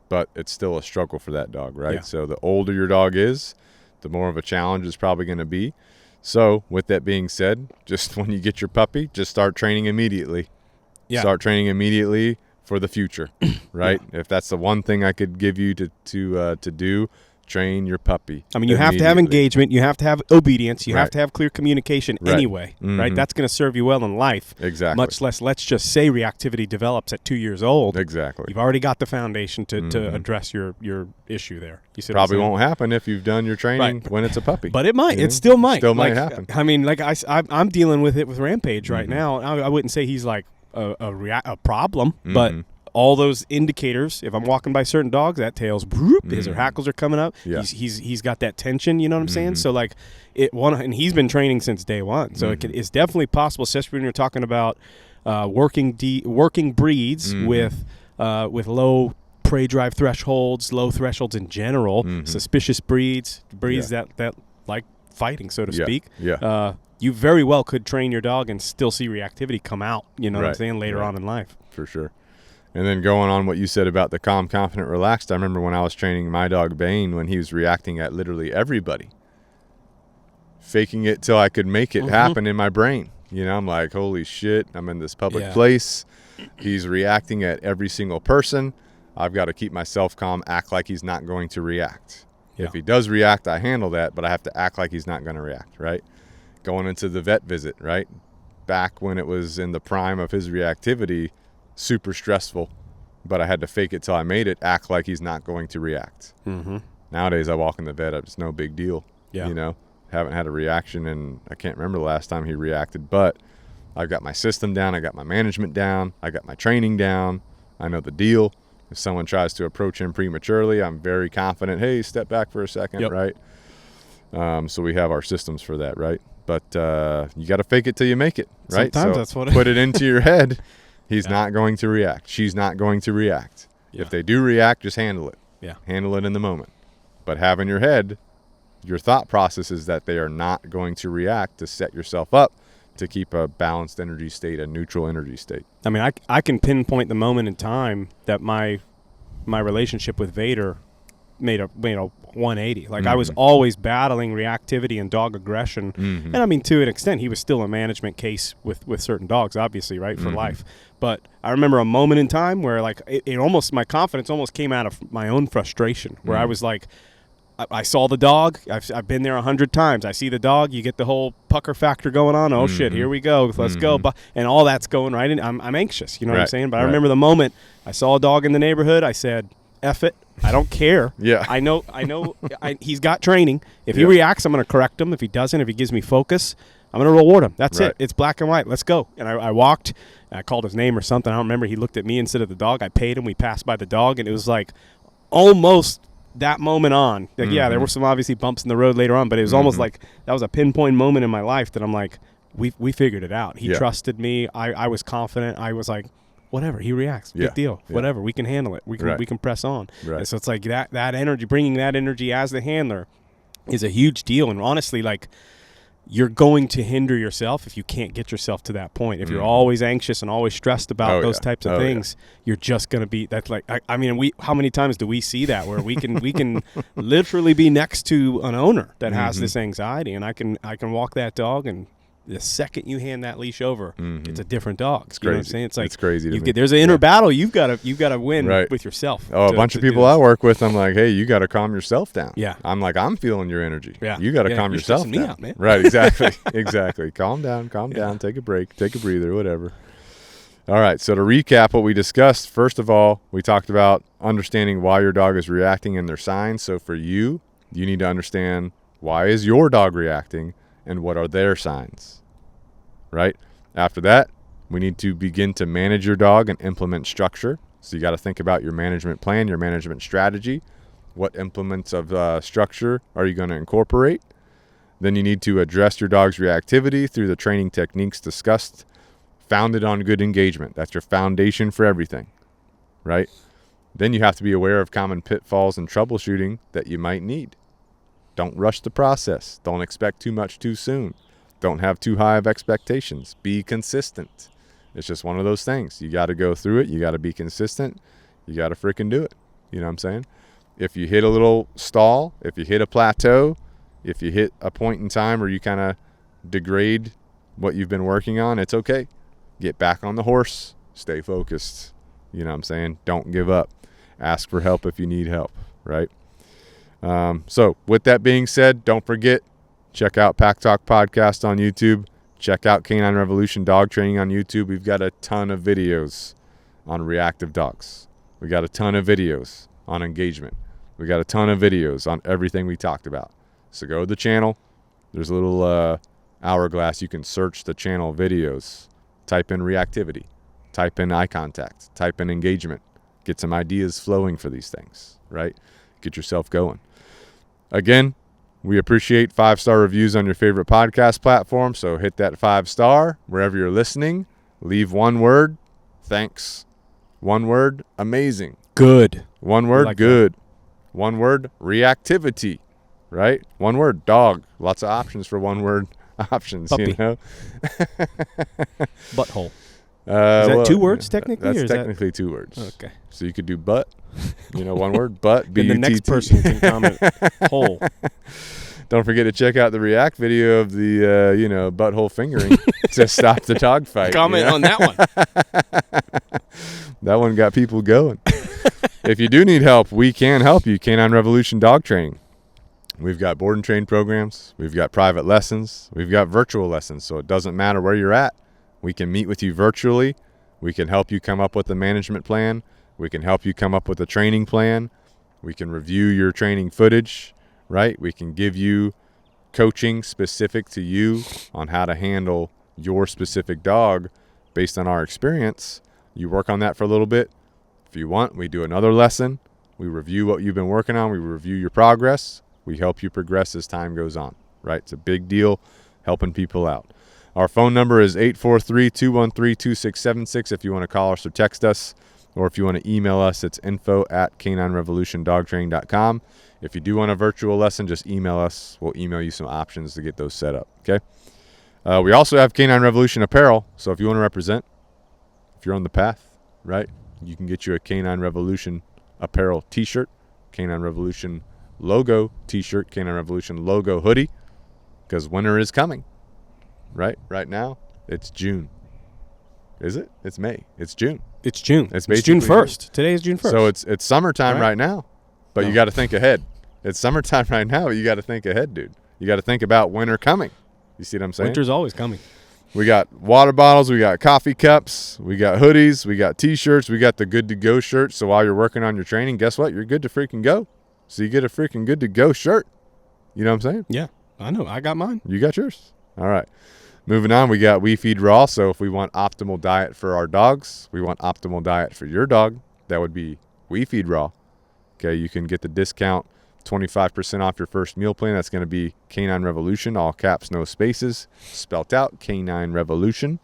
but it's still a struggle for that dog, right? Yeah. So the older your dog is, the more of a challenge it's probably going to be. So with that being said, just when you get your puppy, just start training immediately. Yeah. Start training immediately for the future, right? If that's the one thing I could give you to do, train your puppy. I mean, you have to have engagement, you have to have obedience, you have to have clear communication anyway, right? That's going to serve you well in life. Exactly. Much less, let's just say reactivity develops at 2 years old. Exactly. You've already got the foundation to address your issue there. You see probably won't happen if you've done your training when it's a puppy. But it might. It still might. Still might happen. I mean, like I'm dealing with it with Rampage right now. I wouldn't say he's like a problem, but all those indicators, if I'm walking by certain dogs, that tail's his hackles are coming up. Yeah. He's got that tension, you know what I'm saying? So like and he's been training since day one. So it's definitely possible, especially when you're talking about working breeds with low prey drive thresholds, low thresholds in general, suspicious breeds that like fighting, so to speak. Yeah. You very well could train your dog and still see reactivity come out, you know what I'm saying, later on in life. For sure. And then going on what you said about the calm, confident, relaxed, I remember when I was training my dog Bane, when he was reacting at literally everybody, faking it till I could make it happen in my brain. I'm like, holy shit, I'm in this public place. He's reacting at every single person. I've got to keep myself calm, act like he's not going to react. Yeah. If he does react, I handle that, but I have to act like he's not going to react, right? Going into the vet visit, right? Back when it was in the prime of his reactivity, super stressful, but I had to fake it till I made it, act like he's not going to react. Nowadays, I walk in the vet, it's no big deal. Yeah. Haven't had a reaction, and I can't remember the last time he reacted, but I've got my system down, I got my management down, I got my training down, I know the deal. If someone tries to approach him prematurely, I'm very confident, hey, step back for a second, right? So we have our systems for that, right? But you got to fake it till you make it, right? Sometimes so that's what put it into your head. He's not going to react. She's not going to react. Yeah. If they do react, just handle it. Yeah. Handle it in the moment. But have in your head, your thought process is that they are not going to react, to set yourself up to keep a balanced energy state, a neutral energy state. I mean, I can pinpoint the moment in time that my relationship with Vader made a 180. Like I was always battling reactivity and dog aggression, and I mean, to an extent, he was still a management case with certain dogs, obviously, right, for life. But I remember a moment in time where like it almost, my confidence almost came out of my own frustration, where I was like, I saw the dog. I've been there 100 times. I see the dog. You get the whole pucker factor going on. Oh shit, here we go. Let's go. And all that's going right. And I'm anxious. You know what I'm saying? But I remember the moment I saw a dog in the neighborhood. I said, "F it. I don't care. Yeah. I know. He's got training. If he reacts, I'm going to correct him. If he doesn't, if he gives me focus, I'm going to reward him. That's Right. it. It's black and white. Let's go. And I walked. I called his name or something. I don't remember. He looked at me instead of the dog. I paid him. We passed by the dog, and it was like almost that moment on. Like, yeah, there were some obviously bumps in the road later on, but it was almost like that was a pinpoint moment in my life that I'm like, we figured it out. He trusted me. I was confident. I was like, whatever, he reacts. Big deal. Yeah. Whatever, we can handle it. We can press on. Right. And so it's like that energy, bringing that energy as the handler is a huge deal. And honestly, like, you're going to hinder yourself if you can't get yourself to that point. If you're always anxious and always stressed about those types of things, you're just going to be, that's like, I mean, how many times do we see that where we can literally be next to an owner that has this anxiety, and I can walk that dog, and the second you hand that leash over, it's a different dog. It's you crazy. know what I'm saying? It's like, it's crazy to me. There's an inner battle you've got to win with yourself. Oh, a bunch of people I work with, I'm like, hey, you got to calm yourself down. Yeah. I'm like, I'm feeling your energy. Yeah. You got to calm yourself down. Me out, man. Right, exactly. Exactly. Calm down, take a break, take a breather, whatever. All right, so to recap what we discussed, first of all, we talked about understanding why your dog is reacting and their signs. So for you need to understand why is your dog reacting and what are their signs. Right? After that, we need to begin to manage your dog and implement structure. So you got to think about your management plan, your management strategy. What implements of structure are you going to incorporate? Then you need to address your dog's reactivity through the training techniques discussed, founded on good engagement. That's your foundation for everything, right? Then you have to be aware of common pitfalls and troubleshooting that you might need. Don't rush the process. Don't expect too much too soon. Don't have too high of expectations. Be consistent. It's just one of those things. You got to go through it. You got to be consistent. You got to freaking do it. You know what I'm saying? If you hit a little stall, if you hit a plateau, if you hit a point in time where you kind of degrade what you've been working on, it's okay. Get back on the horse. Stay focused. You know what I'm saying? Don't give up. Ask for help if you need help, right? So with that being said, don't forget, check out Pack Talk Podcast on YouTube. Check out Canine Revolution Dog Training on YouTube. We've got a ton of videos on reactive dogs. We got a ton of videos on engagement. We got a ton of videos on everything we talked about. So go to the channel. There's a little hourglass. You can search the channel videos. Type in reactivity. Type in eye contact. Type in engagement. Get some ideas flowing for these things, right? Get yourself going. Again, we appreciate 5-star reviews on your favorite podcast platform, so hit that 5-star wherever you're listening. Leave one word, thanks. One word, amazing. Good. One word, like good. One word, reactivity, right? One word, dog. Lots of options for one word options, Puppy. you know? Butthole. Is that 2 words technically? That's or is technically 2 words. Okay. So you could do butt, one word, butt, B-U-T-T. And the next person can comment hole. Don't forget to check out the React video of the, butthole fingering to stop the dog fight. Comment on that one. That one got people going. If you do need help, we can help you. Canine Revolution Dog Training. We've got board and train programs. We've got private lessons. We've got virtual lessons. So it doesn't matter where you're at. We can meet with you virtually. We can help you come up with a management plan. We can help you come up with a training plan. We can review your training footage, right? We can give you coaching specific to you on how to handle your specific dog based on our experience. You work on that for a little bit. If you want, we do another lesson. We review what you've been working on. We review your progress. We help you progress as time goes on, right? It's a big deal helping people out. Our phone number is 843-213-2676 if you want to call us or text us, or if you want to email us, it's info@caninerevolutiondogtraining.com. If you do want a virtual lesson, just email us. We'll email you some options to get those set up, okay? We also have Canine Revolution apparel, so if you want to represent, if you're on the path, right, you can get you a Canine Revolution apparel t-shirt, Canine Revolution logo t-shirt, Canine Revolution logo hoodie, because winter is coming. Right now, it's June. Is it? It's May. It's June. It's June. It's June 1st. Today is June 1st. So it's summertime right now, but you got to think ahead. It's summertime right now, but you got to think ahead, dude. You got to think about winter coming. You see what I'm saying? Winter's always coming. We got water bottles. We got coffee cups. We got hoodies. We got T-shirts. We got the good to go shirts. So while you're working on your training, guess what? You're good to freaking go. So you get a freaking good to go shirt. You know what I'm saying? Yeah, I know. I got mine. You got yours. All right. Moving on, we got We Feed Raw. So if we want optimal diet for our dogs, we want optimal diet for your dog, that would be We Feed Raw. Okay, you can get the discount 25% off your first meal plan. That's going to be Canine Revolution, all caps, no spaces, spelt out, Canine Revolution.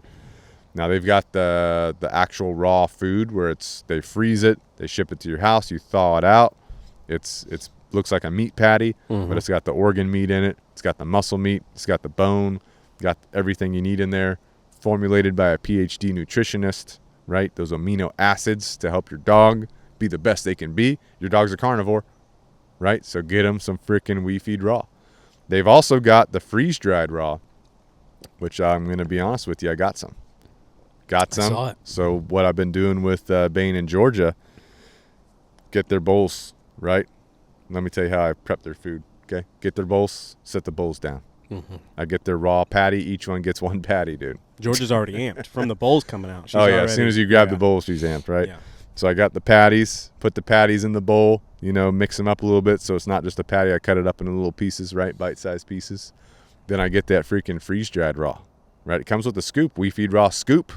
Now they've got the actual raw food where they freeze it, they ship it to your house, you thaw it out. It's looks like a meat patty, but it's got the organ meat in it. It's got the muscle meat. It's got the bone. Got everything you need in there. Formulated by a PhD nutritionist, right? Those amino acids to help your dog be the best they can be. Your dog's a carnivore, right? So get them some freaking We Feed Raw. They've also got the freeze-dried raw, which I'm going to be honest with you, I got some. I saw it. So what I've been doing with Bane in Georgia, get their bowls, right? Let me tell you how I prep their food, okay? Get their bowls, set the bowls down. I get their raw patty. Each one gets one patty, dude. Georgia's already amped from the bowls coming out. She's as soon as you grab the bowl, she's amped, right? Yeah. So I got the patties, put the patties in the bowl, mix them up a little bit so it's not just a patty. I cut it up into little pieces, right? Bite-sized pieces. Then I get that freaking freeze-dried raw, right? It comes with a scoop. We Feed Raw scoop.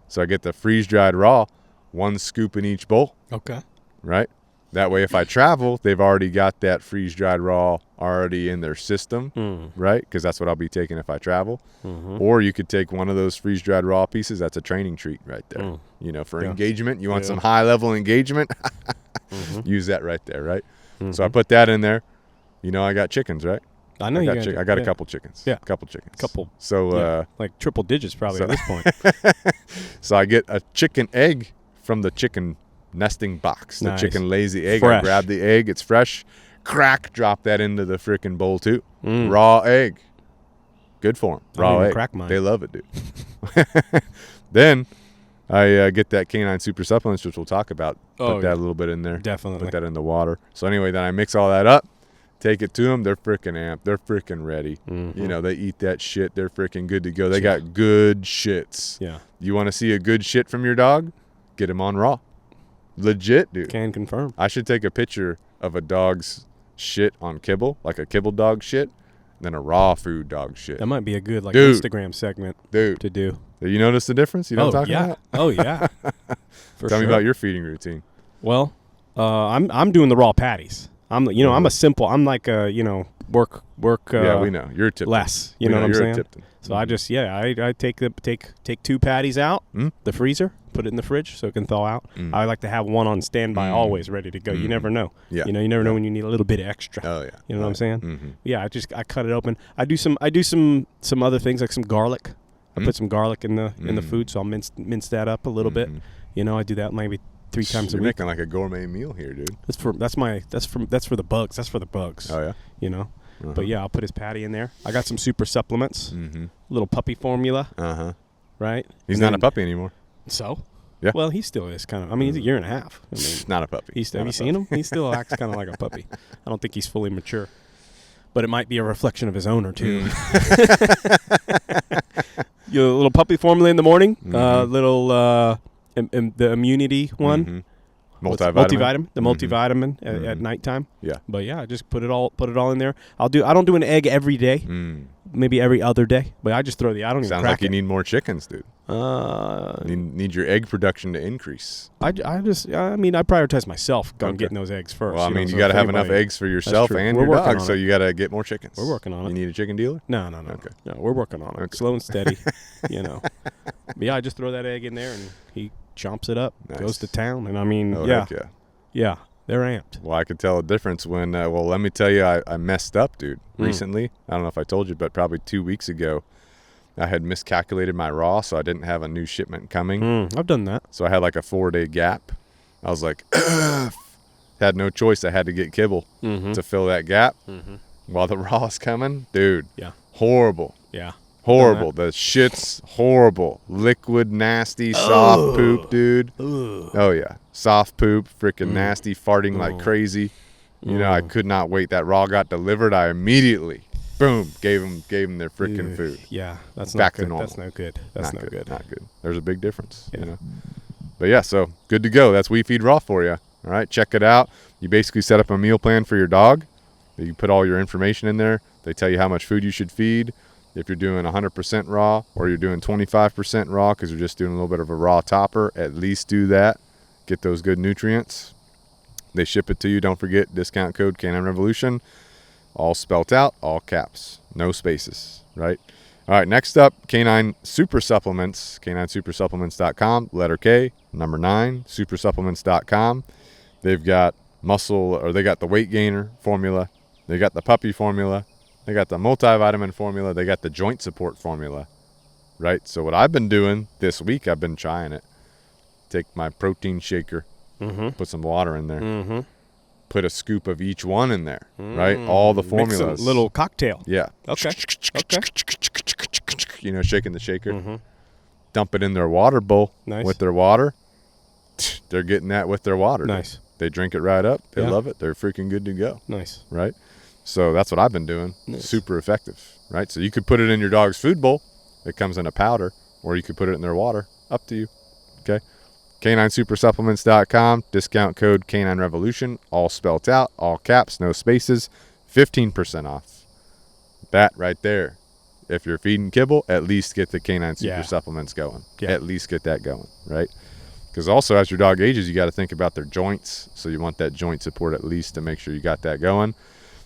So I get the freeze-dried raw, one scoop in each bowl. Okay. Right? That way, if I travel, they've already got that freeze-dried raw already in their system, right? Because that's what I'll be taking if I travel. Or you could take one of those freeze-dried raw pieces. That's a training treat right there. For engagement. You want some high-level engagement? Use that right there, right? So I put that in there. I got chickens, right? I know I got a couple chickens. Yeah. A couple chickens. So, like triple digits probably at this point. So I get a chicken egg from the chicken nesting box. The chicken lays the egg. Fresh. I grab the egg. It's fresh. Crack. Drop that into the freaking bowl too. Raw egg. Good for them. Raw egg. Crack mine. They love it, dude. Then I get that Canine Super Supplements, which we'll talk about. Put that a little bit in there. Definitely. Put that in the water. So anyway, then I mix all that up. Take it to them. They're freaking amped. They're freaking ready. They eat that shit. They're freaking good to go. They got good shits. Yeah. You want to see a good shit from your dog? Get him on raw. Legit, dude. Can confirm. I should take a picture of a dog's shit on kibble, like a kibble dog shit, and then a raw food dog shit. That might be a good Instagram segment to do. You notice the difference? You know what I'm talking about? Oh, yeah. Tell me about your feeding routine. Well, I'm doing the raw patties. I'm a simple. I'm like work. Yeah, we know you're Tipton. Less. You know what I'm saying? So I just I take two patties out the freezer, put it in the fridge so it can thaw out. I like to have one on standby, always ready to go. You never know. Yeah. You never know when you need a little bit of extra. Oh yeah. You know what I'm saying? Yeah. I cut it open. I do some other things like some garlic. I put some garlic in the food, so I'll mince that up a little bit. I do that maybe 3 times a week. You're making like a gourmet meal here, dude. That's for the bugs. That's for the bugs. Oh yeah. But yeah, I'll put his patty in there. I got some super supplements. Little puppy formula. Right. He's not a puppy anymore. So. Yeah. Well, he still is kind of. I mean, he's a year and a half. Not a puppy. Have you seen him? He still acts kind of like a puppy. I don't think he's fully mature. But it might be a reflection of his owner too. A little puppy formula in the morning. The immunity one. Multivitamin. The multivitamin at nighttime. Yeah. But yeah, I just put it all in there. I don't do an egg every day. Maybe every other day. But I just throw I don't even Sounds like you need more chickens, dude. Need your egg production to increase. I prioritize myself getting those eggs first. Well, you got to have enough eggs for yourself and your dog, so you got to get more chickens. We're working on it. You need a chicken dealer? No. Okay. No, we're working on it. Okay. Slow and steady, But yeah, I just throw that egg in there and he chomps it up, goes to town, and yeah, they're amped. Well, I could tell a difference when. Let me tell you, I messed up, dude. Recently, I don't know if I told you, but probably 2 weeks ago, I had miscalculated my raw, so I didn't have a new shipment coming. I've done that. So I had like a 4-day gap. I was like, had no choice. I had to get kibble to fill that gap while the raw's coming, dude. Yeah, horrible. Yeah. Horrible. The shit's horrible. Liquid, nasty, soft poop, dude. Oh, yeah. Soft poop, freaking nasty, farting like crazy. I could not wait. That raw got delivered. I immediately, boom, gave them their freaking food. Yeah, that's back not good. to normal. That's no good. That's not good. Not good. There's a big difference, But yeah, so good to go. That's We Feed Raw for you. All right, check it out. You basically set up a meal plan for your dog. You put all your information in there. They tell you how much food you should feed. If you're doing 100% raw or you're doing 25% raw because you're just doing a little bit of a raw topper, at least do that. Get those good nutrients. They ship it to you. Don't forget, discount code Canine Revolution. All spelt out, all caps, no spaces, right? All right, next up, Canine Super Supplements, caninesupersupplements.com, letter K, number 9, supersupplements.com. They've got they got the weight gainer formula. They got the puppy formula. They got the multivitamin formula. They got the joint support formula, right? So what I've been doing this week, I've been trying it. Take my protein shaker, put some water in there, put a scoop of each one in there, right? All the formulas. Mix a little cocktail. Yeah. Okay. You know, shaking the shaker. Dump it in their water bowl with their water. They're getting that with their water. Nice. They drink it right up. They love it. They're freaking good to go. Nice. Right? So that's what I've been doing. Nice. Super effective, right? So you could put it in your dog's food bowl. It comes in a powder, or you could put it in their water. Up to you. Okay? caninesupersupplements.com, discount code Canine Revolution, all spelt out, all caps, no spaces, 15% off. That right there. If you're feeding kibble, at least get the Canine Super Supplements going. Yeah. At least get that going, right? Because also as your dog ages, you got to think about their joints. So you want that joint support at least to make sure you got that going.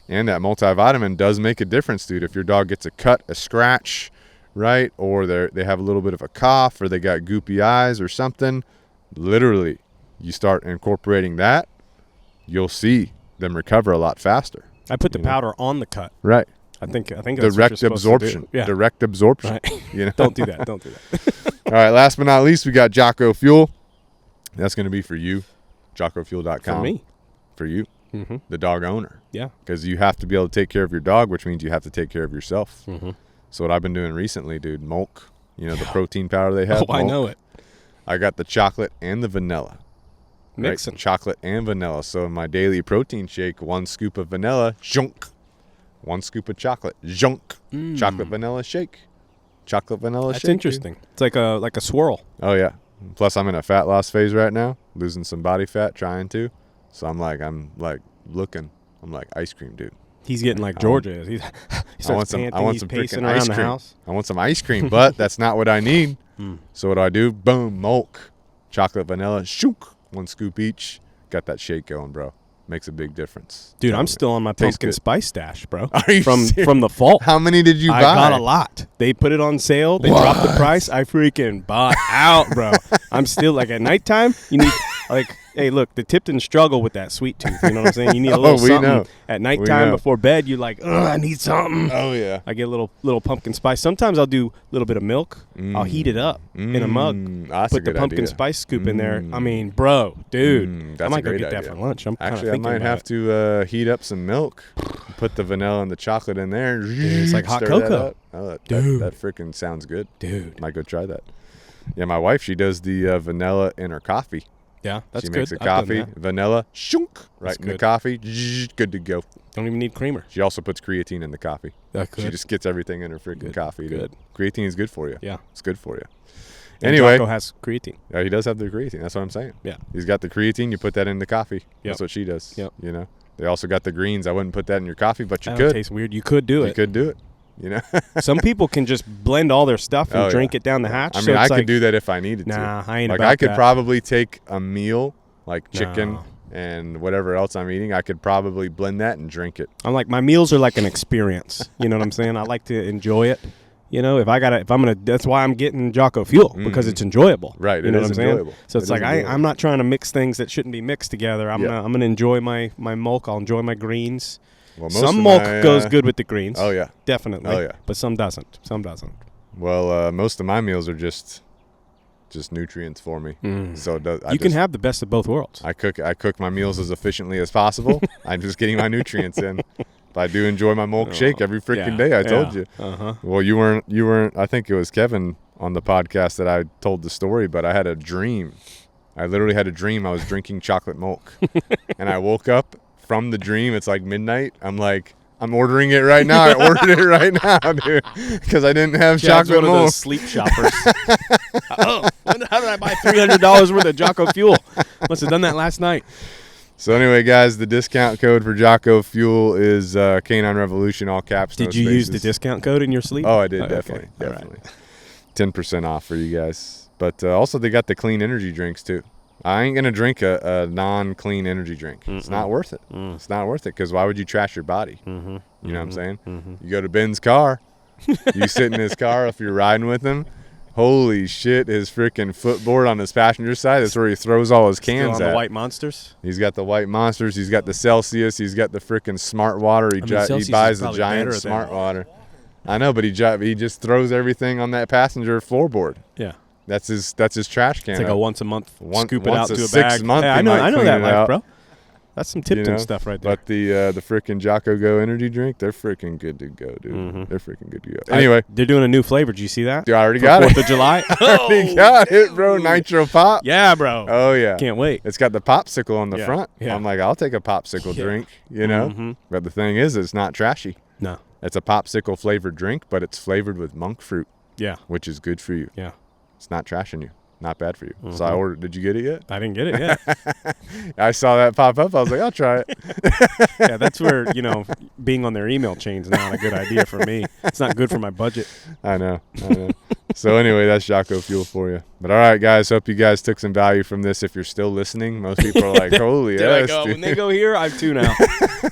And that multivitamin does make a difference, dude. If your dog gets a cut, a scratch, right? Or they have a little bit of a cough, or they got goopy eyes or something, literally, you start incorporating that, you'll see them recover a lot faster. I put the powder on the cut. Right. I think that's direct absorption. Yeah. Direct absorption. Right. You know? Don't do that. Don't do that. All right. Last but not least, we got Jocko Fuel. That's going to be for you. JockoFuel.com. For me. For you. The dog owner. Yeah. Because you have to be able to take care of your dog, which means you have to take care of yourself. So what I've been doing recently, dude, Milk. You know, the protein powder they have. Oh, I know it. I got the chocolate and the vanilla. Mixing. Right? Chocolate and vanilla. So in my daily protein shake, 1 scoop of vanilla, zhunk. 1 scoop of chocolate, zhunk. Chocolate vanilla shake. Chocolate vanilla shake. That's interesting. Dude. It's like a swirl. Oh, yeah. Plus, I'm in a fat loss phase right now, losing some body fat, trying to. So I'm like ice cream, dude. He's getting like Georgia is. He starts panting. I want He's some pacing freaking around ice the cream. house. I want some ice cream, but that's not what I need. So what do? Boom, Milk, chocolate, vanilla, shook, 1 scoop each. Got that shake going, bro. Makes a big difference. Dude, I'm still on my pumpkin spice stash, bro. Are you from serious? From the fall. How many did you buy? I got a lot. They put it on sale. They dropped the price. I freaking bought out, bro. I'm still like at nighttime. You need hey, look, the Tipton struggle with that sweet tooth. You know what I'm saying? You need a little something at nighttime before bed. You're like, I need something. Oh yeah. I get a little pumpkin spice. Sometimes I'll do a little bit of milk. I'll heat it up in a mug. Put the pumpkin spice scoop in there. I mean, bro, dude, I might go get that for lunch. Actually, I might have to heat up some milk, put the vanilla and the chocolate in there. Dude, it's like hot cocoa. Dude, that freaking sounds good. Dude, might go try that. Yeah, my wife, she does the vanilla in her coffee. Yeah, that's good. She makes a coffee, vanilla, shunk, right in the coffee, good to go. Don't even need creamer. She also puts creatine in the coffee. She just gets everything in her freaking coffee. Good. Creatine is good for you. Yeah. It's good for you. And anyway. Jocko has creatine. Yeah, he does have the creatine. That's what I'm saying. Yeah. He's got the creatine. You put that in the coffee. That's what she does. Yep. You know. They also got the greens. I wouldn't put that in your coffee, but you That could. tastes weird. You could do it. You could do it. You know. Some people can just blend all their stuff and drink it down the hatch. I mean, I could do that if I needed to. Nah, I ain't like about I could that. probably take a meal, like chicken and whatever else I'm eating. I could probably blend that and drink it. I'm like, my meals are like an experience. You know what I'm saying? I like to enjoy it. You know, if I'm gonna, that's why I'm getting Jocko Fuel, because it's enjoyable. Right. You know it what is I'm saying? enjoyable. So it's like I'm not trying to mix things that shouldn't be mixed together. I'm gonna enjoy my milk. I'll enjoy my greens. Well, some milk goes good with the greens. Oh yeah, definitely. Oh yeah, but some doesn't. Some doesn't. Well, most of my meals are just nutrients for me. So you can have the best of both worlds. I cook my meals as efficiently as possible. I'm just getting my nutrients in. But I do enjoy my milk shake every freaking day. I told you. Well, you weren't. I think it was Kevin on the podcast that I told the story, but I had a dream. I literally had a dream. I was drinking chocolate milk, and I woke up from the dream. It's like midnight. I'm like, I'm ordering it right now. I ordered it right now, dude, because I didn't have chocolate one milk. Of those sleep shoppers. How did I buy $300 worth of Jocko Fuel? Must have done that last night. So anyway, guys, the discount code for Jocko Fuel is Canine Revolution, all caps. Did you use the discount code in your sleep? Oh, I did, Okay. definitely. All right. 10% off for you guys. But also they got the clean energy drinks too. I ain't going to drink a non-clean energy drink. It's not worth it. It's not worth it because why would you trash your body? You know what I'm saying? You go to Ben's car. You sit in his car if you're riding with him. Holy shit, his freaking footboard on his passenger side, that's where he throws all his cans Still on at. the White Monsters? He's got the White Monsters. He's got the Celsius. He's got the freaking Smart Water. He buys the giant Smart Water. I know, but he just throws everything on that passenger floorboard. Yeah. That's his trash can. It's like a once a month scoop it once out to a 6 bag. month, Yeah, he I know might that clean it life, out. bro. That's some Tipton stuff right there. But the freaking Jocko Go energy drink, they're freaking good to go, dude. They're freaking good to go. Anyway, they're doing a new flavor. Did you see that? Dude, I already got it. 4th of July. I already got it, bro. Nitro Pop. Yeah, bro. Oh yeah. Can't wait. It's got the popsicle on the front. Yeah. I'm like, I'll take a popsicle drink, you know. But the thing is, it's not trashy. No. It's a popsicle flavored drink, but it's flavored with monk fruit. Yeah. Which is good for you. Yeah. It's not trashing you. Not bad for you. So I ordered. Did you get it yet? I didn't get it yet. I saw that pop up. I was like, I'll try it. Yeah, that's where, being on their email chain is not a good idea for me. It's not good for my budget. I know. So anyway, that's Jocko Fuel for you. But all right, guys, hope you guys took some value from this. If you're still listening, most people are like, holy They're yes. like, when they go here, I tune out.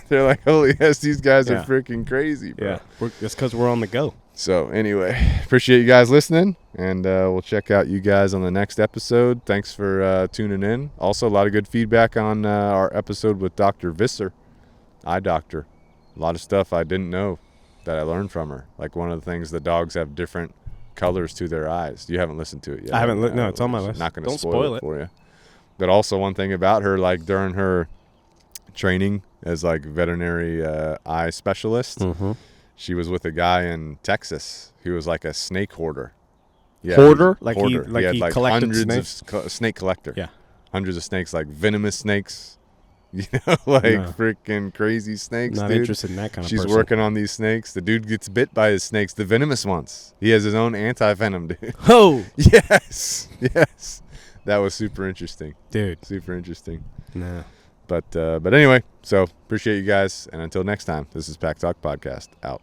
They're like, holy yes, these guys are freaking crazy, bro. Yeah, it's because we're on the go. So anyway, appreciate you guys listening, and we'll check out you guys on the next episode. Thanks for tuning in. Also, a lot of good feedback on our episode with Dr. Visser, eye doctor. A lot of stuff I didn't know that I learned from her. Like one of the things, the dogs have different colors to their eyes. You haven't listened to it yet. I haven't. No, it's on my list. Not going to spoil it for you. But also one thing about her, like during her training as like veterinary eye specialist, she was with a guy in Texas. He was like a snake hoarder. Yeah, hoarder? He had like collected hundreds snakes? of snake collector. Yeah. Hundreds of snakes, like venomous snakes. Freaking crazy snakes. Not dude. interested in that kind of She's person. working on these snakes. The dude gets bit by his snakes, the venomous ones. He has his own anti-venom, dude. Oh! Yes. That was super interesting. Dude. Super interesting. Nah. But anyway, so appreciate you guys. And until next time, this is Pack Talk Podcast out.